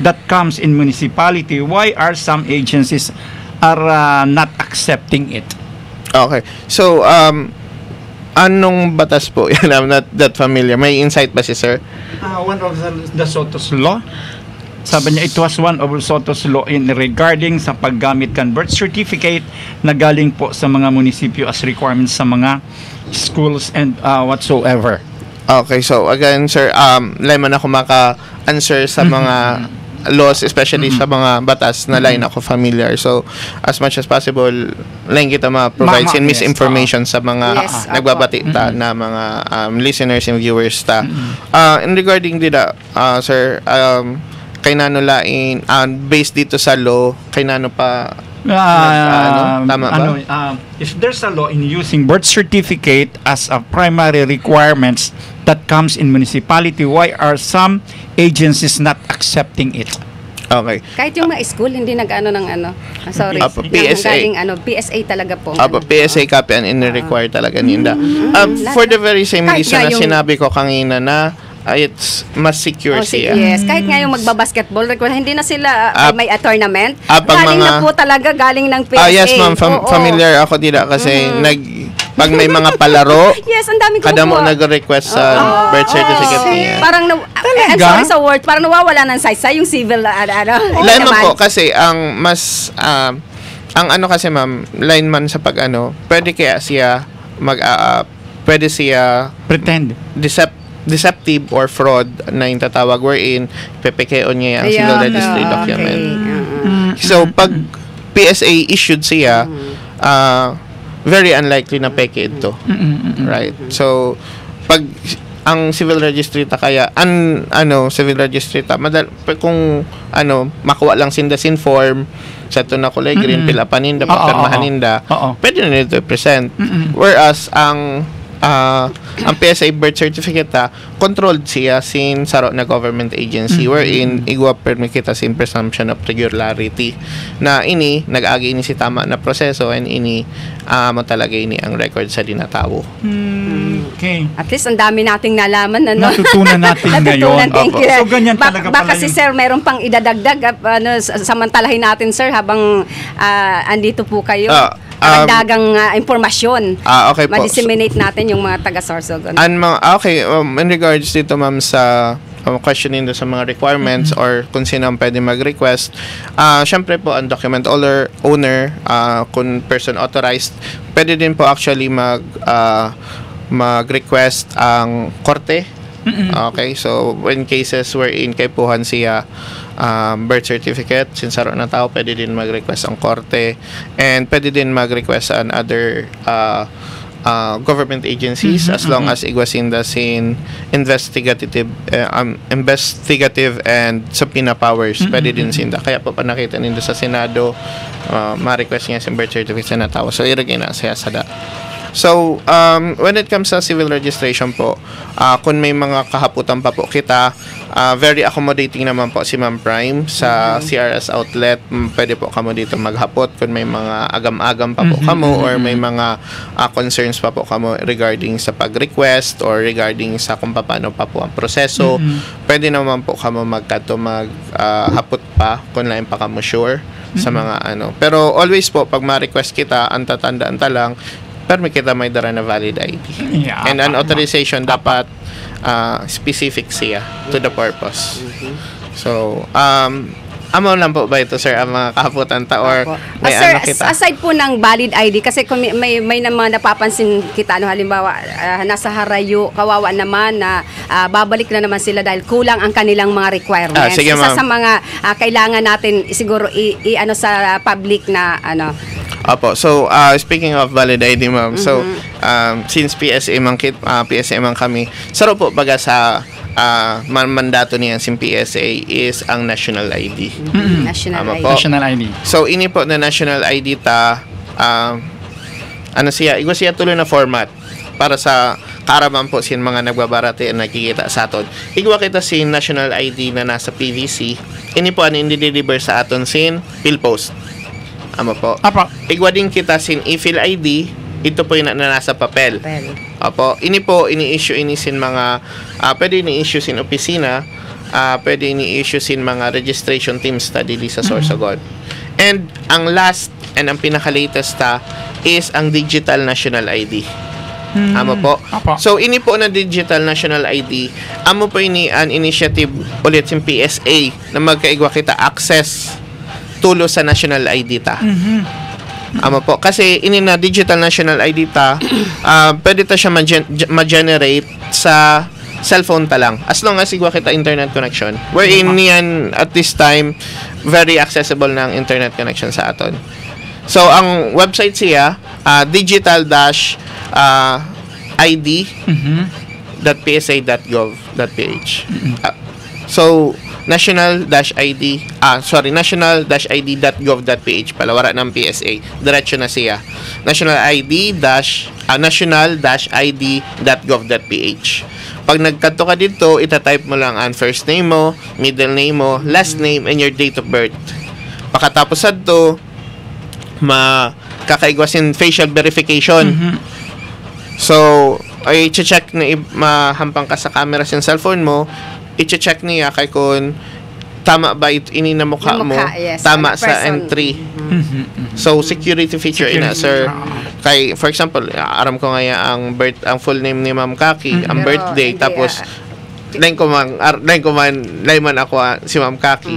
that comes in municipality, why are some agencies are not accepting it? Okay. So, anong batas po? I'm not that familiar. May insight ba si sir? One of the Soto's law. Sabi niya, it was one of Soto's law in regarding sa paggamit kan birth certificate na galing po sa mga munisipyo as requirements sa mga schools and whatsoever. Okay, so again, sir, layman ako maka-answer sa mga laws, especially sa mga batas na line ako familiar. So, as much as possible, line kita ma-provide sin misinformation sa mga nagbabati ta na mga listeners and viewers ta. In regarding dito, sir, kay nano lain based dito sa law, kay nano pa tama ba? If there's a law in using birth certificate as a primary requirements that comes in municipality, why are some agencies not accepting it? Okay. Kahit yung mga school, hindi nag-ano ng ano. Sorry. PSA. Galing, PSA talaga po. PSA copy and in-require talaga ninda. For the very same reason na sinabi ko kanina na it's mas secure siya. Yes, kahit nga yung magbabasketball, hindi na sila may tournament. mga, Galing na po talaga, galing ng PSA. Yes, ma'am. Familiar ako dito kasi pag may mga palaro, yes, ang dami ko kada mo nag-request sa birth certificate niya. Parang, I'm sorry sa word, parang nawawala ng size yung civil, Lineman po kasi ang mas, ang ano kasi ma'am, lineman sa pag pwede kaya siya pwede siya pretend deceptive or fraud na yung tatawag wherein pepekeon niya ang single registry document. So, pag PSA issued siya, very unlikely na peke ito. Right? So, pag ang civil registry ta kaya civil registry ta kung makuha lang sindasin form sa ito na kulay green pilapaninda papirmahaninda pwede na nito i-present. Whereas ang PSA birth certificate controlled siya sin saro na government agency wherein igwa permi kita sin presumption of regularity na ini nag-agi ini si tama na proseso and ini mo talaga ini ang record sa dinatawo. Okay. At least ang dami nating nalaman, ano? Natutunan natin ngayon. Thank you. So, ganyan talaga pala baka si Sir, meron pang idadagdag, samantalahin natin, Sir, habang andito po kayo. Dagdagang impormasyon. Okay po. Ma-disseminate natin yung mga taga-Sorsogon. Okay, in regards dito, ma'am, sa questioning do sa mga requirements or kung sino ang pwede mag-request, syempre po, ang document owner, kung person authorized, pwede din po actually mag-request ang korte. Okay, so in cases wherein kaipuhan siya birth certificate, sinsaro na tao, pwede din mag-request ang korte and pwede din mag-request an other government agencies as long as igwasinda sin investigative and subpoena powers, pwede din sinda. Kaya po pa nakita nindo sa Senado, ma-request niya sin birth certificate na tao. So iragay na siya sa da. So, when it comes sa civil registration po, kung may mga kahaputan pa po kita, very accommodating naman po si Ma'am Prime sa CRS outlet. Pwede po kamo dito maghapot kung may mga agam-agam pa po kamo or may mga concerns pa po kamo regarding sa pag-request or regarding sa kung paano pa po ang proseso. Pwede naman po kamo maghapot pa kung lain pa kamo sure sa mga Pero always po, pag ma-request kita, ang tatandaan lang, pero may kita may dara na valid ID. Yeah. And an authorization dapat specific siya to the purpose. So, amo lang po ba ito, sir, ang mga kahaputan or may sir, kita? aside po ng valid ID, kasi kung may naman napapansin kita, halimbawa, nasa harayo, kawawa naman na babalik na naman sila dahil kulang ang kanilang mga requirements. Sige, isa sa mga kailangan natin siguro sa public na Opo. So, speaking of valid ID, ma'am. So, since PSA man kami, saro po baga sa mandato niya sin PSA is ang national ID. National ID. So, ini po na national ID igwa siya tuloy na format para sa karaman po sin mga nagbabarate at nakikita sa aton. Igwa kita sin national ID na nasa PVC. Ini po ang i-deliver sa aton sin PhilPost. Po. Igwa din kita sin e-fill ID, ito po yung nasa papel. Opo. Ini po ini-issue sin mga pwede ini-issue sin opisina, pwede ini-issue sin mga registration teams dili sa Sorsogon. And ang last and ang pinaka-latest is ang digital national ID. Po. So ini po na digital national ID, po ini an initiative ulit sin PSA na magkaigwa kita access tulo sa national ID po. Kasi ini na digital national ID pwede siya ma-generate sa cellphone lang. As long as igwa kita internet connection. Wherein niyan at this time, very accessible na ang internet connection sa aton. So, ang website siya, digital-id.psa.gov.ph. So, national-id.gov.ph pala, wala ng PSA. Diretso na siya. national-id.gov.ph. Pag nagkanto ka dito, itatype mo lang ang first name mo, middle name mo, last name, and your date of birth. Pagkatapos adto, makakaigwasin facial verification. So, ay check na mahampang ka sa camera sa cellphone mo, i-check niya kay kung tama ba ini na mukha mo, yes, tama sa entry. So security feature ina, sir. Kay for example, aram ko nga ang full name ni Ma'am Kaki, ang birthday, tapos layman ako si Ma'am Kaki,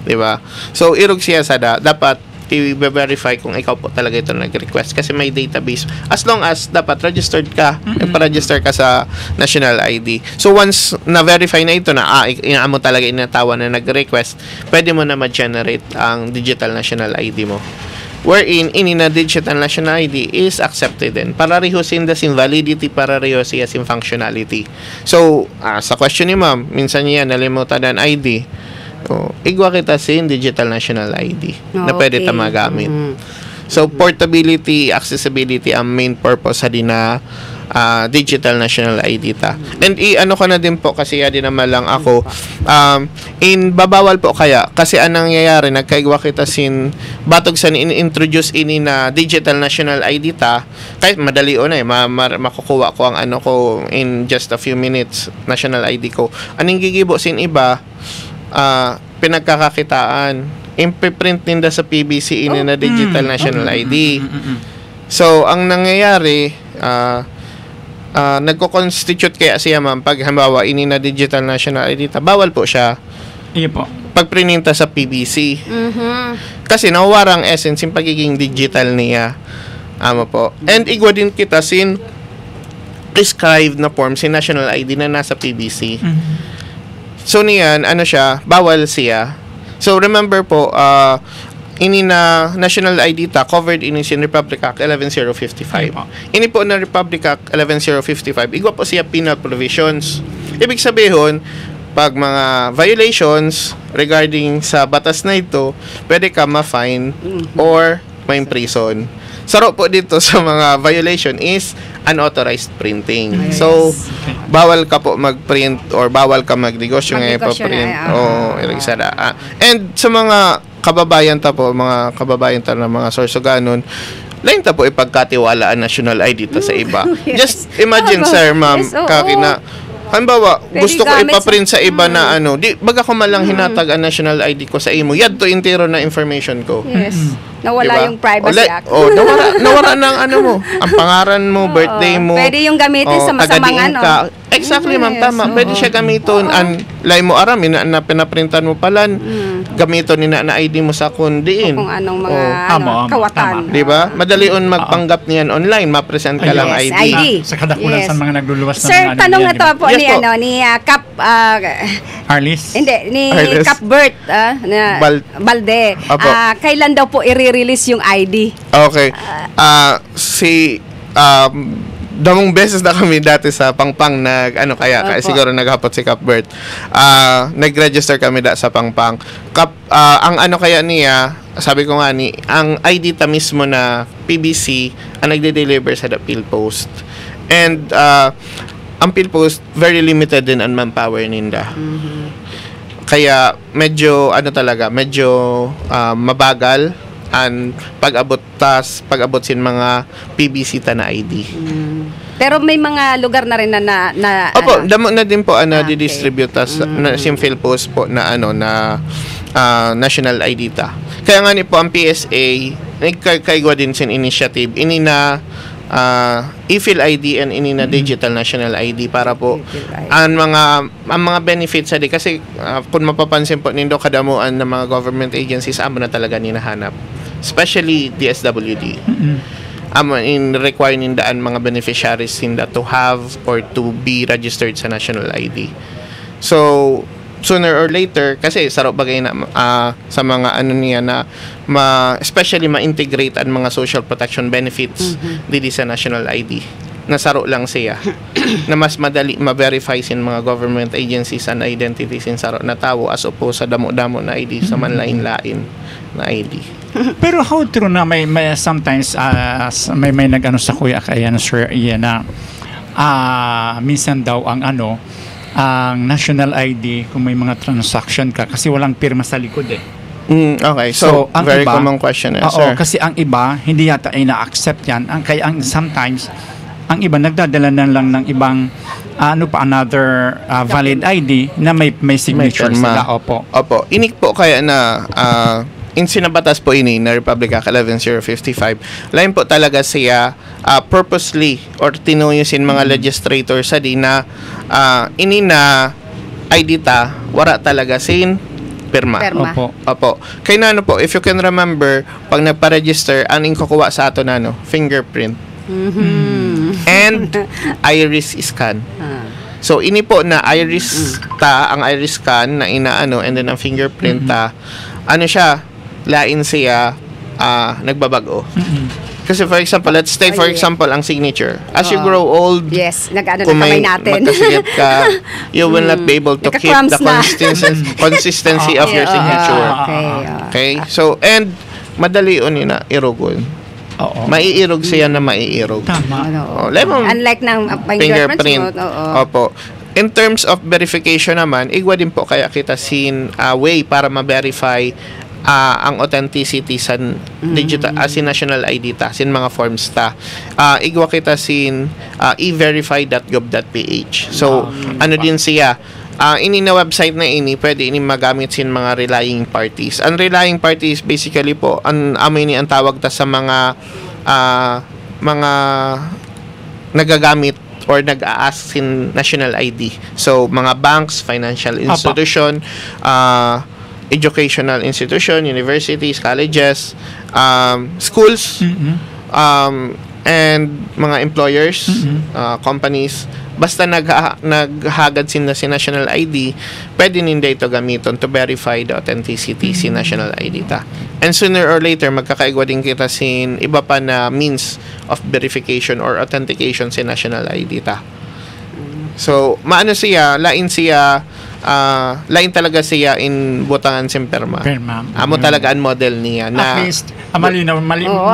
di ba? So irog siya sa dapat i-verify kung ikaw po talaga ito nag-request kasi may database. As long as dapat registered ka, nagpa-register ka sa national ID. So once na-verify na ito na mo talaga inatawa na nag-request, pwede mo na ma-generate ang digital national ID mo. Wherein, na digital national ID is accepted din. Pareho sin the sim validity, pareho siya sim functionality. So, sa question ni ma'am, minsan niya nalimutan ang ID. So, igwa kita sin digital national ID na pwede ta magamit. So, portability, accessibility ang main purpose sa na digital national ID ta. And ano ko na din po kasi din naman lang ako babawal po kaya kasi anong nangyayari nagkaigwa kita sin batog sa introduce ini na digital national ID ta kahit madali o na makukuha ko ang ano ko in just a few minutes national ID ko. Aning gigibo sin iba pinagkakakitaan impiprint ninda sa PBC ini na digital national ID. So ang nangyayari nagko-constitute kaya siya ma'am pag halimbawa ini na digital national ID bawal po siya po pag prininta sa PBC kasi nawawarang essence yung pagiging digital niya po and igwa din kita sin prescribed na form sin national ID na nasa PBC so niyan ano siya bawal siya so remember po ini na national ID ta covered in Republic Act 11055. Ini po na Republic Act 11055. Igwa po siya penal provisions. Ibig sabihin, pag mga violations regarding sa batas na ito, pwede ka ma-fine or ma-imprison. Saro po dito sa mga violation is unauthorized printing. So, bawal ka po mag-print or bawal ka mag-negosyo ngayon pa-print. And sa mga kababayan ta po, mga kababayan ta ng mga Sorsoganon, lain ta po ipagkatiwalaan national ID ta sa iba. Just imagine, sir, ma'am, kakina, halimbawa, gusto ko ipaprint sa iba na ano, di, baga ko malang hinatag ang national ID ko sa imo, yadto intero na information ko. Yes. Nawala yung Privacy Act. Nawala ng ano mo, ang pangaran mo, birthday mo. Pwede yung gamitin sa masamang ano. Exactly, ma'am, tama. Pwede siya gamiton. Lay mo aram, na pinaprintan mo palan. Gamiton ni na ID mo sa kundiin. Kung anong mga kawatan. Di ba? Madali on magpanggap niyan online. Ma-present ka lang ID. Sa kadakulan sa mga nagluluwas na Sir, tanong na to po ni Cap Arlis? Hindi, ni Cap Bert Balde. Kailan daw po i-release yung ID? Okay. Damong beses na kami dati sa Pangpang siguro naghapot si Capbert. Nag-register kami sa Pangpang. Ang ano kaya niya, sabi ko nga ang ID ta mismo na PBC ang nagde-deliver sa the PhilPost. And ang PhilPost very limited din ang manpower ninda. Kaya medyo mabagal ang pag-abot sin mga PBC ta na ID. Pero may mga lugar na rin na Opo, damo na din po di-distribute na sim PhilPost po na national ID ta. Kaya nga ni po ang PSA nagkaigwa din sin initiative ini na e-Phil ID and ini na digital national ID para po ang mga benefits di kasi kung mapapansin po nindo kadamuan ng mga government agencies amo na talaga hinahanap, especially DSWD. In requiring nindaan mga beneficiaries ninda to have or to be registered sa national ID. So sooner or later kasi sarap bagay na sa mga niya na especially ma-integrate ang mga social protection benefits dito sa national ID. Nasaro lang siya na mas madali ma-verify sin mga government agencies and identities sin saro na tao as opposed sa damo-damo na ID sa manlain-lain na ID. Pero how true na may sometimes may nag-ano sa kuya kaya sir iyan na minsan daw ang national ID kung may mga transaction ka kasi walang pirma sa likod Okay, so very iba, common question sir. Kasi ang iba hindi yata ay na-accept yan. Kaya sometimes ang iba nagdadala na lang ng ibang another valid ID na may signature sila. Opo. Inik po kaya na in sinabatas po ini na Republic Act 11055. Lain po talaga siya purposely or tinuyusin mga legislators sa di na ini na ID ta wala talaga sin pirma. Opo. Opo. Kay na ano po, if you can remember, pag nagpa-register, aning kukuha sa ato na ano, fingerprint. And iris scan. So ini po na iris ang iris scan na inaano and then ang fingerprint ano siya, lain siya nagbabago. Kasi for example, let's take for example ang signature. As you grow old, Yes, nag-ano na kung kamay may natin. magkasigit ka, you will not be able to keep Nagka-crumbs the na. consistency of your signature. Okay? So, and madali yun na irugon. Oo. Maiirog siya na maiirog. Tama. Unlike ng Fingerprint. mo, Opo. In terms of verification naman, igwa din po kaya kita sin way para ma-verify ang authenticity sa digital sin national ID ta, sin mga forms ta. Igwa kita sin everify.gov.ph. So, ano din siya, ini na website na ini, pwede ini magamit sin mga relying parties. Ang relying parties, basically po, ang tawag ta sa mga nagagamit or nag-a-ask sin national ID. So, mga banks, financial institution, educational institution, universities, colleges, schools, and mga employers, companies. Basta naghagad sin national ID, pwede ninda ito gamiton to verify the authenticity sin national ID ta. And sooner or later, magkakaigwa din kita sin iba pa na means of verification or authentication sin national ID ta. So, maano siya, lain talaga siya in butangan sin perma. Amo talaga ang model niya na at least, malinaw.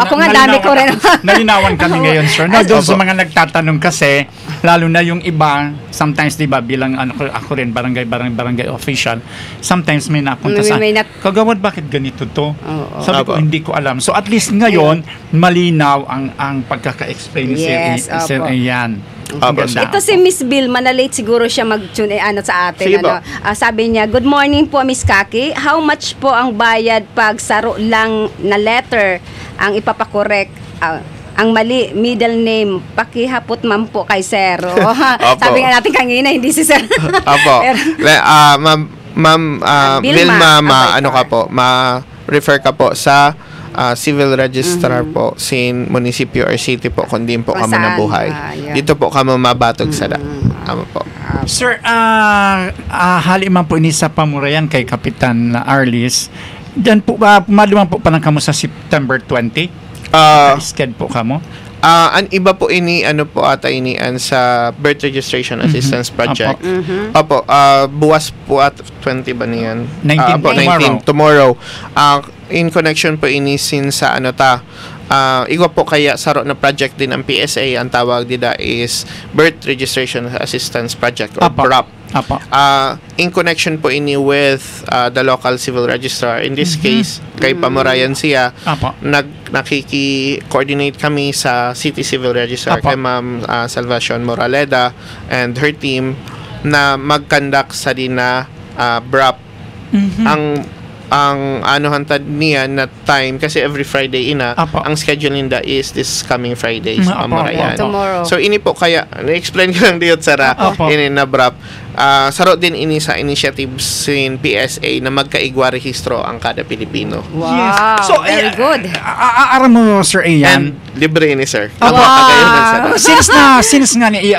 ako nga dami ko rin. Nalinawan kami ngayon, sir. No, doon sa mga nagtatanong kasi, lalo na yung iba, sometimes, di ba, bilang ako rin, barangay official, sometimes may napunta sa, Kagawad, bakit ganito to? Sabi ko, hindi ko alam. So, at least ngayon, malinaw ang pagkaka-explain ni Sir Ian. Ito si Miss Bill, manalate siguro siya mag-tune sa atin. Sige po. Sabi niya, good morning po Miss Kaki. How much po ang bayad pag saro lang na letter ang ipapakorek? Ang mali, middle name, pakihapot man po kay Sir. Sabi nga natin kanina, hindi si Sir. Opo. Ma'am Vilma, ma-refer ka po sa civil registrar po sin munisipyo or city po kung di po kamo nabuhay. Dito po kamo mabatog sa po. Sir, hali man po ini sa pamurayan kay Kapitan Arlis. Diyan po pumaduman po pa lang kamo sa September 20. Schedule po kamo. Ang iba po ini po ata ini sa birth registration assistance project. Opo, buwas po at 20 ba niyan? 19 tomorrow. In connection po ini sa igwa po kaya saro na project din ang PSA, ang tawag dida is Birth Registration Assistance Project or BRAP. In connection po ini with the local civil registrar. In this case, kay Pamurayan siya, nakiki-coordinate kami sa city civil registrar kay Ma'am Salvacion Moraleda and her team na mag-conduct sa dina BRAP. Ang hantad niya na time kasi every Friday ang schedule ninda is this coming Friday sa Pamurayan. So ini po kaya na-explain ko lang dito Sara ini na BRAP. Saro din ini sa initiatives sin PSA na magkaigwa rehistro ang kada Pilipino. Wow, yes. So, very good. Aram mo, Sir Ian. And libre ini, sir. Since nga ni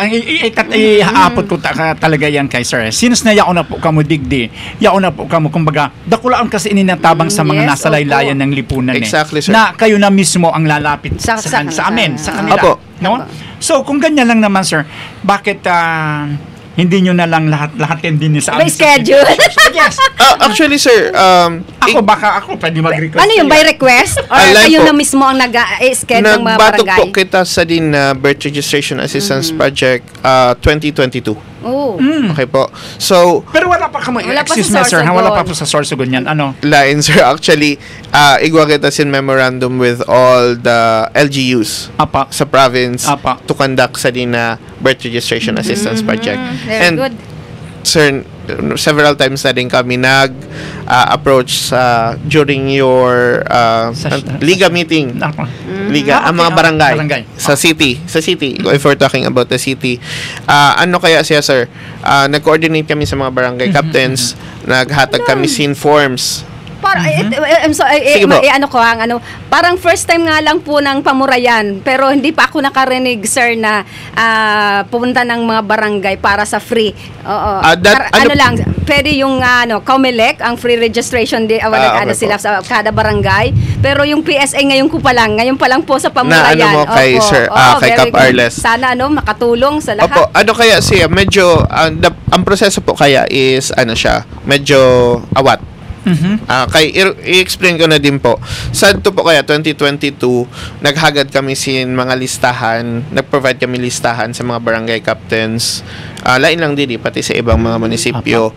iapot ko talaga yan kay Sir. Since na yao na po kamo digdi, yao na po kamo kumbaga dakulaan kasi ininatabang sa mga nasa laylayan ng lipunan exactly, sir. Na kayo na mismo ang lalapit sa amin, sa kanila. No? So kung ganyan lang naman, sir, bakit hindi nyo na lang lahat din sa may schedule. Yes. Actually, sir, ako pwede mag-request. Ano yung by request? Or kayo na mismo ang nag-schedule ng mga barangay? Nagbatok po kita sa din Birth Registration Assistance Project 2022. Okay po. So, pero wala pa kamo. Excuse me, sir. Wala pa po sa Sorsogon yan. Ano? Lain, sir. Actually, igwa kita sin memorandum with all the LGUs sa province to conduct sa din Birth Registration Assistance Project. Very good. sir, several times na din kami nag-approach during your Liga meeting. Liga, ang mga barangay. Sa city. If we're talking about the city. Ano kaya siya, sir? Nag-coordinate kami sa mga barangay captains. Naghatag kami sin forms. I'm sorry, parang first time nga lang po ng Pamurayan, pero hindi pa ako nakarinig, sir, na pumunta ng mga barangay para sa free. Pwede yung COMELEC, ang free registration sila sa kada barangay, pero yung PSA ngayon pa lang po sa Pamurayan. Kay sir, kay Cap Arles. Sana makatulong sa lahat. Opo, kaya siya, medyo ang proseso po kaya is medyo awat. I-explain ko na din po. Sa ito po kaya 2022, naghagad kami sin mga listahan, nag-provide kami listahan sa mga barangay captains. Lain lang din, pati sa ibang mga munisipyo.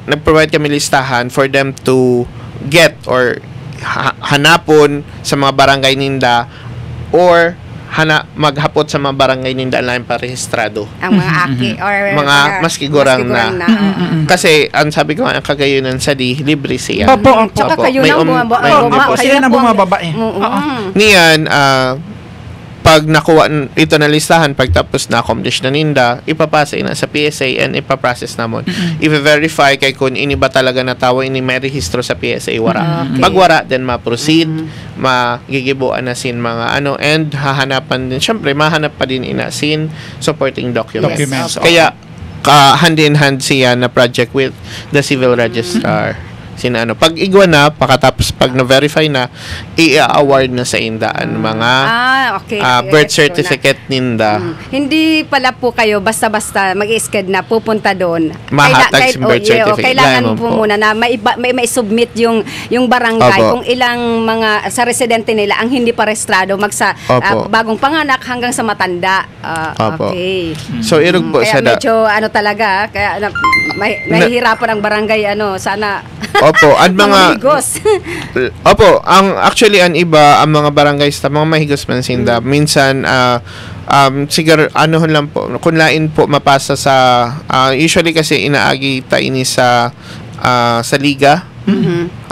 Nag-provide kami listahan for them to get or hanapon sa mga barangay ninda or maghapot sa mga barangay ninda lang parehistrado. Ang mga aki or mga maskigurang na. Kasi ang sabi ko ang kagayunan sa libre siya. Tsaka kayo nang bumababa. Niyan, pag nakuha ito na listahan, pagtapos na-accomplish na ninda, ipapasa na sa PSA and ipaprocess namon. I-verify kay kung ini ba talaga natawa, ini may rehistro sa PSA, wara. Pag wara, then ma-proceed, magigibuan na sin mga and hahanapan din, syempre, mahanap pa din sin supporting documents. Kaya, hand in hand siya na project with the civil registrar. Pag igwa na, pakatapos pag na-verify na, i-award na sa indaan mga birth certificate ninda. Hindi pala po kayo basta-basta mag-i-sked na pupunta doon. Mahatag si birth certificate. Kailangan po muna na may submit yung barangay kung ilang mga sa residente nila ang hindi pa rehistrado bagong panganak hanggang sa matanda. Okay. So irog po kaya medyo talaga kaya mahihirapan ang barangay sana. Opo, ang mga Opo, actually ang iba ang mga barangay sa mga mahigos man sinda. Minsan siguro lang po kung lain po mapasa sa usually kasi inaagi ta ini sa liga.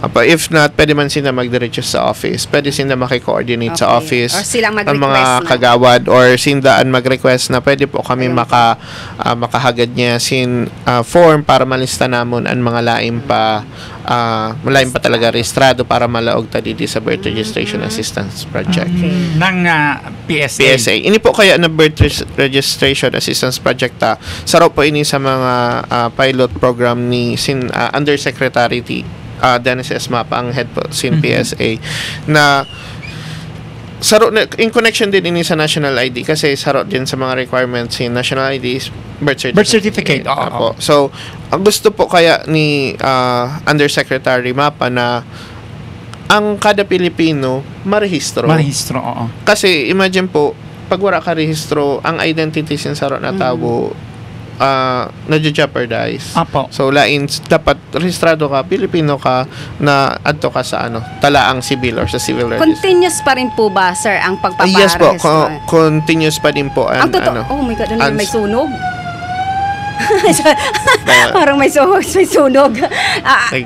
If not, pwede man sila magdiretso sa office. Pwede sila makikoordinate sa office. Or silang mag-request ang mga kagawad or sindaan mag-request na pwede po kami makahagad niya form para malista namon ang mga laing pa talaga rehistrado para malaog ta dito sa birth registration assistance project ng PSA. Ini po kaya na birth registration assistance project sarap po ini sa mga pilot program ni Undersecretary Dennis Esmapa, ang head po sin PSA na saro in connection din ini sa national ID kasi saro din sa mga requirements in national ID is birth certificate. So ang gusto po kaya ni Undersecretary Mapa na ang kada Pilipino marehistro. Kasi imagine po pag wala ka rehistro ang identity sin saro na tabo na-jeopardize. So lain dapat rehistrado ka, Pilipino ka na adto ka sa talaang civil or sa civil register. Continuous pa rin po ba, sir, ang pagpaparehistro? Yes po, continuous pa din po. Ang totoo, oh my God, may sunog. Parang may sunog.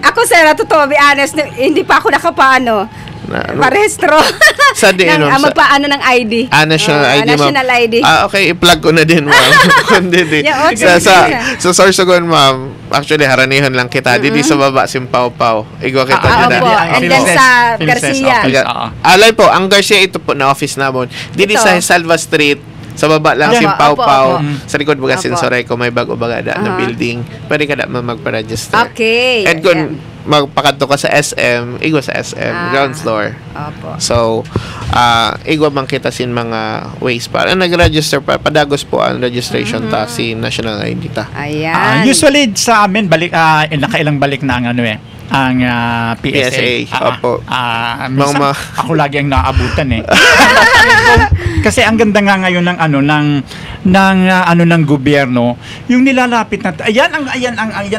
Ako, sir, totoo, be honest, hindi pa ako nakapaano. Parehistro. Magpaano ng ID. National ID. National ID. Okay, i-plug ko na din, ma'am. Sa Sorsogon, ma'am, actually, haranihan lang kita. Didi sa baba, Simpaw-Paw. Igwa kita din. And then sa Garcia. Alay po, ang Garcia, ito po na office namon. Didi sa Salva Street, sa baba lang, Simpaw-Paw. Sa likod baga, Sinsoreco, may bago-baga na building. Pwede ka na mag-register. Okay. And kung magpakadto ka sa SM, igwa sa SM, ground floor. So, igwa man kita sin mga ways para nag-register pa. Padagos po ang registration ta si National ID ta. Ayan. Usually sa amin, nakailang balik na ang ang PSA. Opo. Minsan, ako lagi ang naaabutan Kasi ang ganda nga ngayon ng ng gobyerno, yung nilalapit na ayan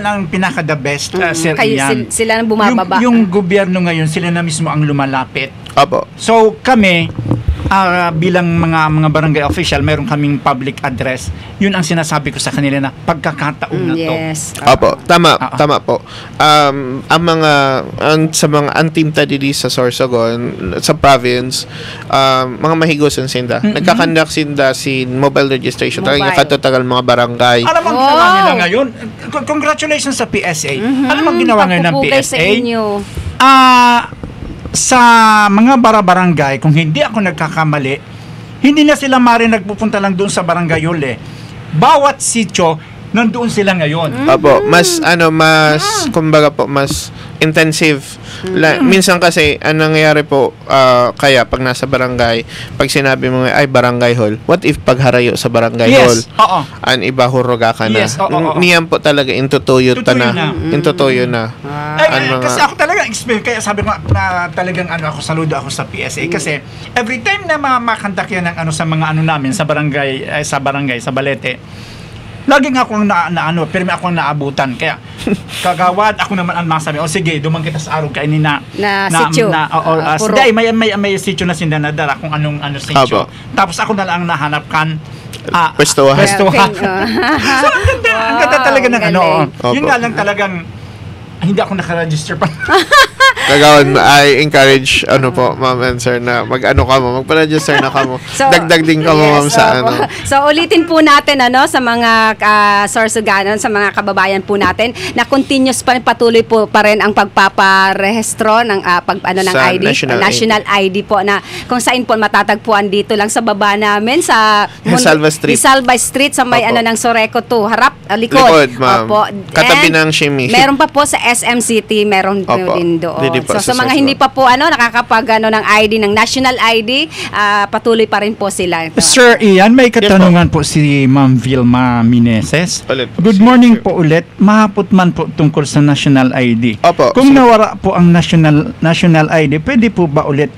ang pinaka the best sir Ian. Sila nang bumababa. Yung gobyerno ngayon sila na mismo ang lumalapit. Opo. So kami bilang mga barangay official, meron kaming public address. Yun ang sinasabi ko sa kanila na pagkakataon na to. Yes. Opo, tama po. Sa mga antim tadidi sa Sorsogon, sa province, mga mahigosan sinda. Nagkakandak sinda mobile registration. Talagang katutagal mga barangay. Alam mo ang ginawa nila ngayon? Congratulations sa PSA. Alam mo ang ginawa ngayon ng Pagpupugay PSA? sa inyo. Sa mga barangay, kung hindi ako nagkakamali, hindi na sila nagpupunta lang doon sa barangay Yole. Bawat sitio, nandoon sila ngayon. Opo, mas kumbaga po, mas intensive. Minsan kasi, ang nangyayari po, kaya pag nasa barangay, pag sinabi mo, ay barangay hall, what if pagharayo sa barangay hall? Oo. An iba huruga ka na. Yes, oo. Niyan po talaga intutuyo na. Intutuyo na. Kasi ako talaga experience, kaya sabi ko na talagang ako, saludo ako sa PSA kasi every time na makandak yan ng sa mga namin sa barangay, sa Balete, laging ako pero may ako naabutan. Kaya, kagawad, ako naman ang masabi, sige, dumang kita sa araw kainin na sityo. Sige, may sityo na sindanadara kung anong sityo. Tapos ako na lang nahanapkan pwestuhan. So, ang ganda talaga ng Yun nga lang talagang, hindi ako nakaregister pa. Kagawan, I encourage ma'am and sir na magpa-register na kamo. Dagdag din kamo ma'am sa So ulitin po natin sa mga Sorsoganon, sa mga kababayan po natin na continuous patuloy po pa rin ang pagpaparehistro ng ng sa ID, national ID po na kung saan po matatagpuan dito lang sa baba namin sa Salva Street sa may ng Soreco 2, harap likod. Ma'am. Opo. Katabi ng Shimi. Meron pa po sa SM City, meron din doon. So sa mga hindi pa po nakakapag ng ID, ng national ID, patuloy pa rin po sila. Sir Ian, may katanungan po si Ma'am Vilma Mineses. Good morning po ulit. Mahapot man po tungkol sa national ID. Opo. Kung nawara po ang national ID, pwede po ba ulit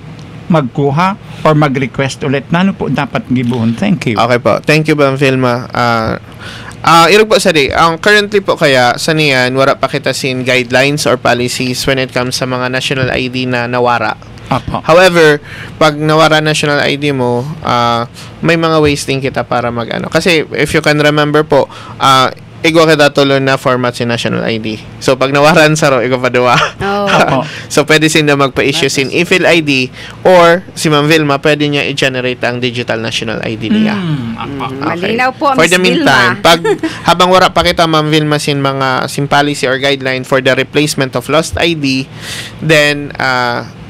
magkuha or mag-request ulit? Nano po dapat gibuhon? Thank you. Okay po. Thank you, Ma'am Vilma. Irog po currently po kaya sa niyan wala pa kita sin guidelines or policies when it comes sa mga national ID na nawara. However, pag nawara national ID mo, may mga ways din kita para kasi if you can remember po, igwa kita tulo na format si national ID. So pag nawaran sa igwa pa duwa. So pwede sin na magpa-issue sin e-fill ID or si Ma'am Vilma pwede niya i-generate ang digital national ID niya. Malinaw po, for the Ms. meantime, Vilma. pag habang wala pa kita Ma'am Vilma sin policy or guideline for the replacement of lost ID, then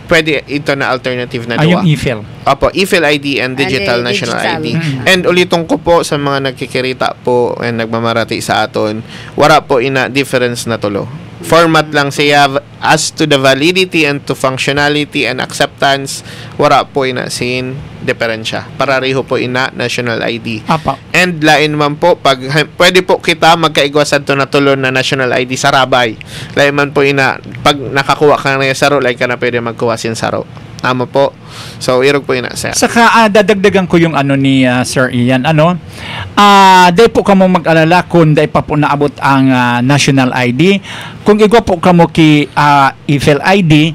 pwede ito na alternative na duwa. Yung e-fill. Opo, e-fill ID and digital national ID. And ulitong ko po sa mga nagkikirita po and nagmamarati sa aton, wala po ina difference na tulo. Format lang siya as to the validity and to functionality and acceptance, wala po ina sin diferensya. Parareho po ina national ID. And lain man po, pwede po kita magkaigwasan to na tulo na national ID sa rabay. Lain man po ina, pag nakakuha ka na yung saro, like ka na pwede magkuha sin saro. Tama po. So, irog po ina, sir. Saka, dadagdagan ko yung ni Sir Ian. Dahil po kamo mag-alala kung dahil pa po naabot ang national ID. Kung igwa po kamo e-fill ID,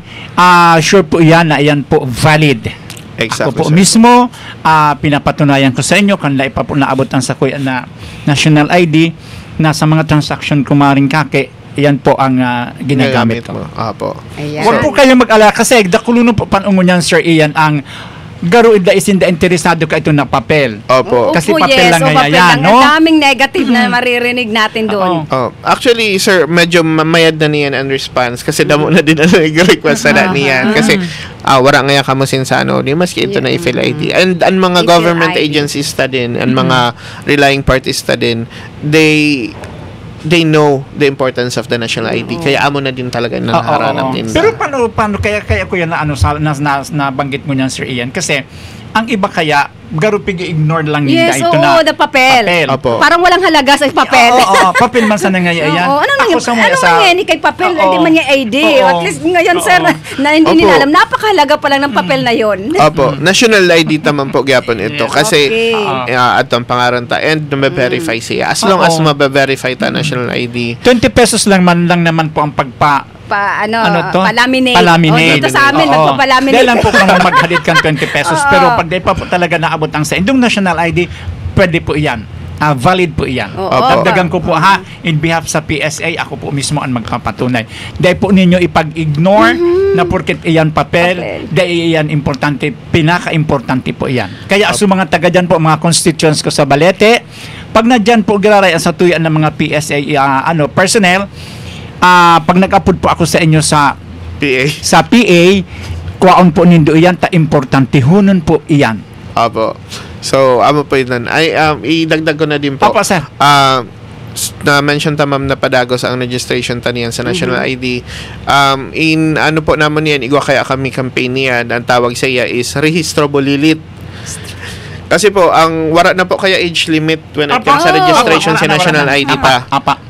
sure po yan na yan po valid. Exactly, ako po sir. mismo, pinapatunayan ko sa inyo kung dahil pa po naabot ang sakoy na national ID na sa mga transaction kumaring kake, yan po ang ginagamit ko. Apo. Huwag po kayong mag-alala kasi dakulo po panungo niyan, Sir Ian, ang garo ida isinda interesado ka ito na papel. Opo. Kasi papel lang nga yan, no? Ang daming negative na maririnig natin doon. Actually, sir, medyo mamayad na niyan ang response kasi damo na din ang request na niyan. Kasi wala nga kamo sin sa di maski ito na i-fill ID. And ang mga government agencies ta din, ang mga relying parties ta din, they know the importance of the national ID. Kaya amo na din talaga naharanap din. Pero paano kaya ko yan nabanggit mo niyan, Sir Ian, kasi ang iba kaya garo pig-ignore lang nila Yes, ito na papel. Opo. Parang walang halaga sa papel. Papel man sana nga yan. Ano nangyayari kay papel? Hindi man niya ID. At least ngayon, sir, na hindi nila alam. Napakahalaga pa lang ng papel na yon. Opo. National ID taman po gyapon ito. Kasi atong pangaran ta and mabe-verify siya. As long as mabe-verify ta national ID. 20 pesos lang naman po ang palaminate. Palaminate. Dito sa amin, nagpapalaminate. Dahil lang po kung maghalit kang 20 pesos. Pero pag di pa po talaga naabot ang sa indong national ID, pwede po iyan. Valid po iyan. Dagdagan ko po in behalf sa PSA, ako po mismo ang magpapatunay. Dahil po ninyo ipag-ignore na porket iyan papel, dahil iyan importante, pinaka-importante po iyan. Kaya sa mga taga dyan po, mga constituents ko sa Balete, pag na dyan po giraray sa tuyan ng mga PSA personnel, pag nag-upload po ako sa inyo sa PA, kuwaon po nindo iyan, importante hunon po iyan. Apo. So, amo po yun. Idagdag ko na din po. Opo, sir. Na-mention ta ma'am na padagos ang registration taniyan sa National ID. Ano po naman yan, igwa kaya kami campaign niyan, ang tawag sa iya is Rehistro Bulilit. Kasi po, ang wala na po kaya age limit when it comes sa registration sa National ID pa.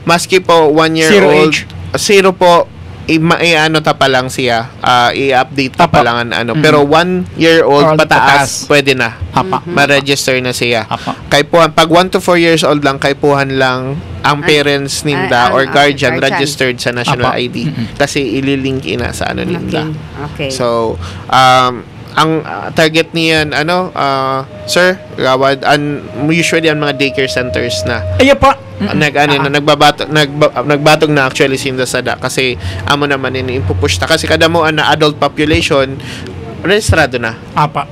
Maski po 1 year old, zero po, i-ano ta pa lang siya, i-update ta pa lang pero 1 year old pataas pwede na ma-register na siya. Kay po pag 1 to 4 years old lang, kay puhan lang ang parents ninda or guardian registered sa National ID kasi ililink ina sa ninda. So ang target niyan sir, gawad usually ang mga daycare centers na po nagbatog na actually sinda sada kasi amo naman ipupush ta kasi kada mo na adult population rehistrado na. Apo.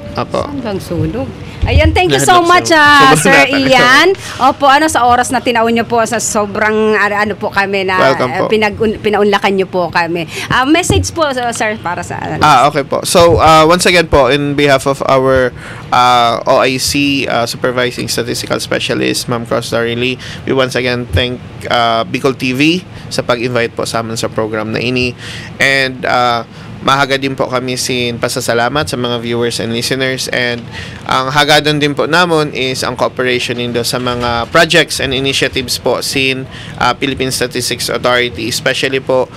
Hanggang sunog. Ayan, thank you so much, Sir Ian. Opo, sa oras na tinaon nyo po sa sobrang po kami na pinaunlakan nyo po kami. Message po, sir, para sa okay po. So, once again po, in behalf of our OIC Supervising Statistical Specialist, Ma'am Cross Darily, we once again thank Bicol TV sa pag-invite po sa amin sa program na ini. And mahaga din po kami sin pasasalamat sa mga viewers and listeners, and ang hagadon din po namon is ang cooperation nindo sa mga projects and initiatives po sin Philippine Statistics Authority, especially po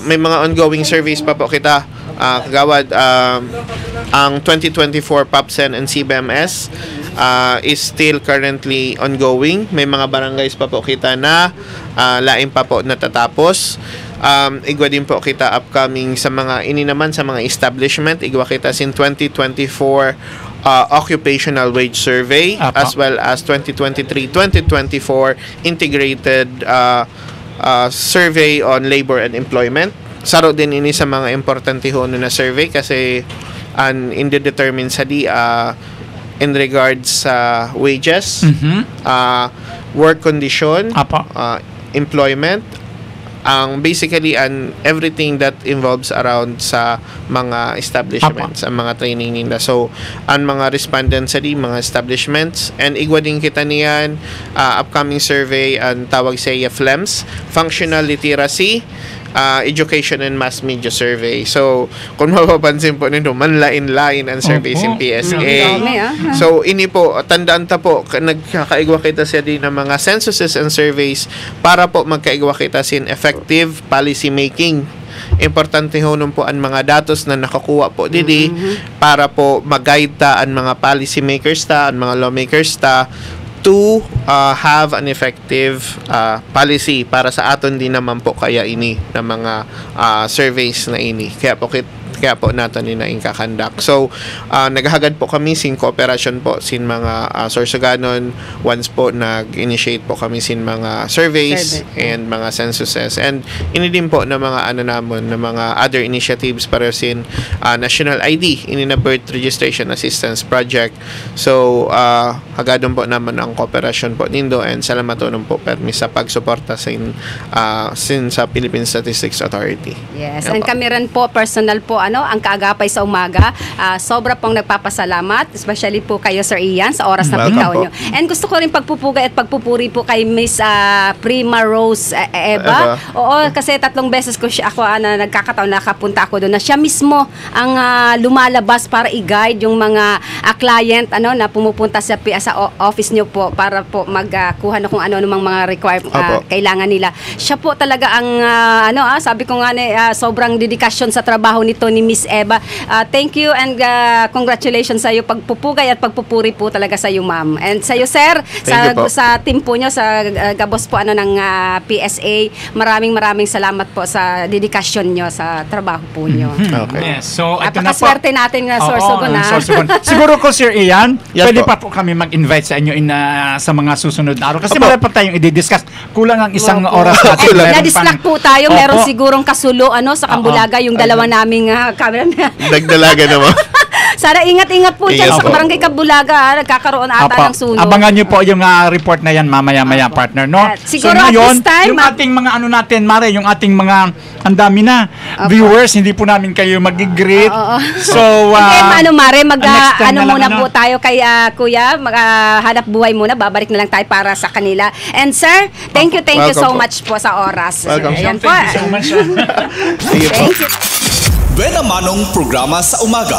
may mga ongoing surveys pa po kita kagawad. Ang 2024 PAPSEN and CBMS is still currently ongoing. May mga barangays pa po kita na lain pa po natatapos. Igwa din po kita upcoming sa mga naman sa mga establishment. Igwa kita sin 2024 occupational wage survey as well as 2023-2024 integrated survey on labor and employment. Saro din ini sa mga importante hono na survey kasi indetermined sa in regards sa wages, work condition, employment, basically everything that involves around sa mga establishments, ang mga training nila. So, ang mga respondents sa mga establishments, and igwa din kita niyan upcoming survey ang tawag sa FLEMS, Functional Literacy, Education and Mass Media Survey. So, kung mapapansin po nito, manlain-lain ang surveys in PSA. So, ini po, tandaan ta po, nagkakaigwa kita siya din ng mga censuses and surveys para po magkaigwa kita sin effective policy making. Importante ho nun po ang mga datos na nakakuha po didi para po mag-guide ta ang mga policy makers ta, ang mga lawmakers ta to have an effective policy para sa aton din naman po kaya ini na mga surveys na ini. Kaya po natin kakandak. So, naghahagad po kami sin cooperation po sin mga Sorsoganon once po nag-initiate po kami sin mga surveys and mga censuses. And ini din po na mga namon na mga other initiatives para sin National ID, ini na Birth Registration Assistance Project. So, hagadon po naman ang cooperation po nindo, and salamat po permis sa pagsuporta sin sa Philippine Statistics Authority. Yes, and kami rin po personal po ang kaagapay sa umaga. Sobra pong nagpapasalamat, especially po kayo, Sir Ian, sa oras na bitaw nyo. And gusto ko rin pagpupugay at pagpupuri po kay Miss Prima Rose Eva. Oo, kasi 3 beses ko ako nagkakataon nakapunta ako doon na siya mismo ang lumalabas para i-guide yung mga client na pumupunta sa office nyo po para po magkuha na kung ano-anong mga kailangan nila. Siya po talaga ang sabi ko nga sobrang dedikasyon sa trabaho nito ni Miss Eva. Thank you and congratulations sa iyo pagpupugay at pagpupuri po talaga sa iyo, ma'am. And sa iyo, sir, Thank you po. sa team po nyo, sa gabos po ng PSA, maraming salamat po sa dedikasyon nyo sa trabaho po nyo. Okay. Yes. So, ito na po. Napakaswerte natin na Sorsogon, Oo, ha? Sorsogon. Siguro ko, Sir Ian, Yes pwede po. pa po kami mag-invite sa inyo sa mga susunod na araw. Kasi Opo. marami pa tayong i-discuss. Kulang ang isang Opo. oras natin. Kulang. Meron Na-distract pang- po tayo. Meron Opo. sigurong kasulo sa Kambulaga, yung dalawa naming camera. Dagdalaga naman. Sana ingat-ingat po dyan Ingat sa po. Barangay Kambulaga. Nagkakaroon ata Apa, ng sunog. abangan nyo po yung report na yan mamaya-maya, partner, no? At siguro at ngayon, this time, yung ating mga ano natin, Mare, yung ating mga, ang dami na, viewers, hindi po namin kayo mag-greet. So, Okay, Mare, next time na lang, muna po tayo kay Kuya, hanap buhay muna, babalik na lang tayo para sa kanila. And sir, thank you Welcome so po. much po sa oras. Welcome. Ayan po. Thank you so much. Sige po. Thank you. Buena Manong programa sa umaga.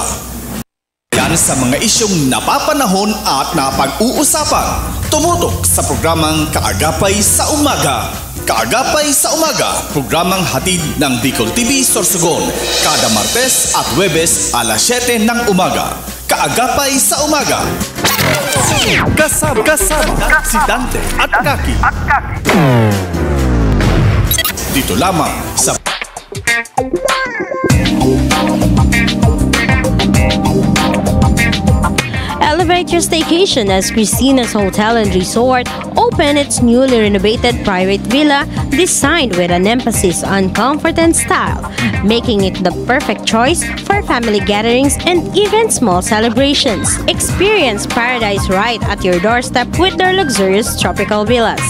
Yan sa mga isyong napapanahon at napag-uusapan. Tumutok sa programang Kaagapay sa Umaga. Kaagapay sa Umaga, programang hatid ng Bicol TV Sorsogon. Kada Martes at Huwebes alas 7 ng umaga. Kaagapay sa Umaga. Kasama si Dante at Kaki. Dito lamang sa Elevate your staycation as Christina's Hotel and Resort opened its newly renovated private villa designed with an emphasis on comfort and style, making it the perfect choice for family gatherings and even small celebrations. Experience paradise right at your doorstep with their luxurious tropical villas,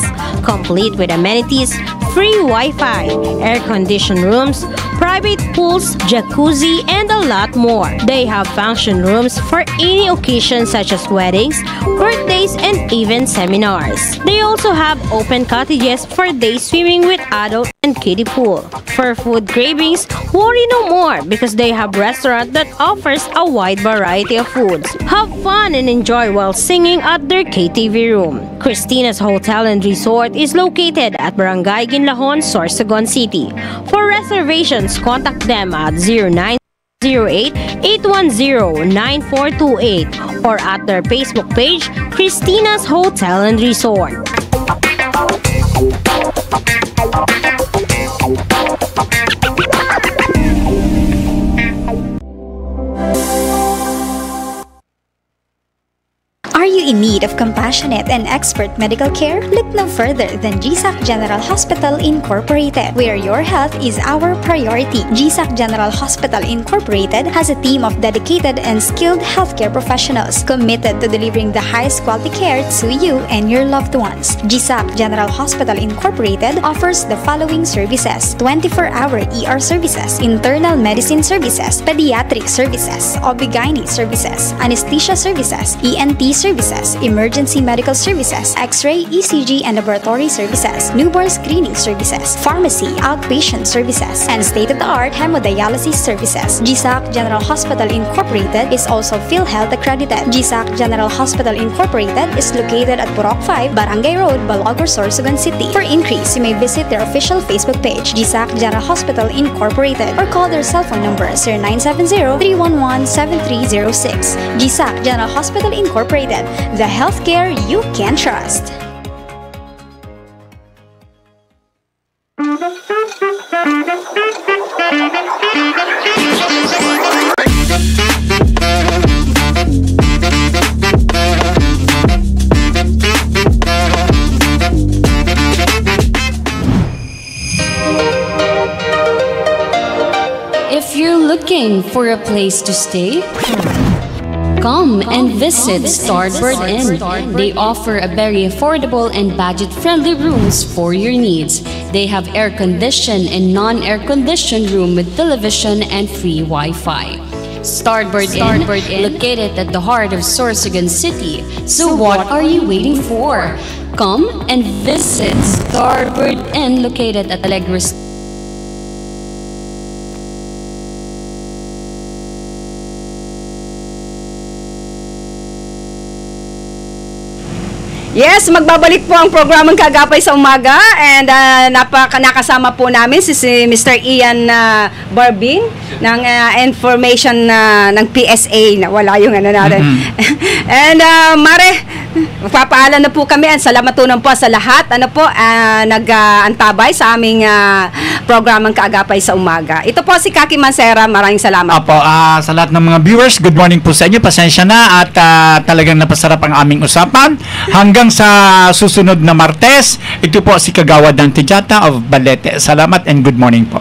complete with amenities, free Wi-Fi, air-conditioned rooms, private pools, jacuzzi, and a lot more. They have function rooms for any occasion such as weddings, birthdays, and even seminars. They also have open cottages for day swimming with adult and kiddie pool. For food cravings, worry no more because they have restaurant that offers a wide variety of foods. Have fun and enjoy while singing at their KTV room. Christina's Hotel and Resort is located at Barangay Ginlahon, Sorsogon City. For reservations, contact them at 0908-810-9428 or at their Facebook page, Christina's Hotel and Resort. Are you in need of compassionate and expert medical care? Look no further than GSAC General Hospital Incorporated, where your health is our priority. GSAC General Hospital Incorporated has a team of dedicated and skilled healthcare professionals committed to delivering the highest quality care to you and your loved ones. GSAC General Hospital Incorporated offers the following services: 24-hour ER services, internal medicine services, pediatric services, OB/GYN services, anesthesia services, ENT services, emergency medical services, X-ray, ECG, and laboratory services, newborn screening services, pharmacy, outpatient services, and state-of-the-art hemodialysis services. GSAC General Hospital Incorporated is also PhilHealth accredited. GSAC General Hospital Incorporated is located at Purok 5, Barangay Road, Balagor, Sorsogon City. For inquiries, you may visit their official Facebook page, GSAC General Hospital Incorporated, or call their cell phone number 0970-311-7306. GSAC General Hospital Incorporated, the healthcare you can trust. If you're looking for a place to stay, come and visit Starboard Inn. They offer a very affordable and budget-friendly rooms for your needs. They have air-conditioned and non-air-conditioned room with television and free Wi-Fi. Starboard Inn, located at the heart of Sorsogon City. So what are you waiting for? Come and visit Starboard Inn, located at Alegres. Yes, magbabalik po ang programang Kaagapay sa Umaga and nakasama po namin si Mr. Ian Barbin ng information ng PSA na wala yung ano natin. And Mare, magpapaalam na po kami and salamatunan po sa lahat nag-antabay sa aming programang Kaagapay sa Umaga. Ito po si Kaki Mancera, maraming salamat. Opo, sa lahat ng mga viewers, good morning po sa inyo. Pasensya na at talagang napasarap ang aming usapan. Hanggang sa susunod na Martes, ito po si Kagawad ng Tijata of Balete. Salamat and good morning po.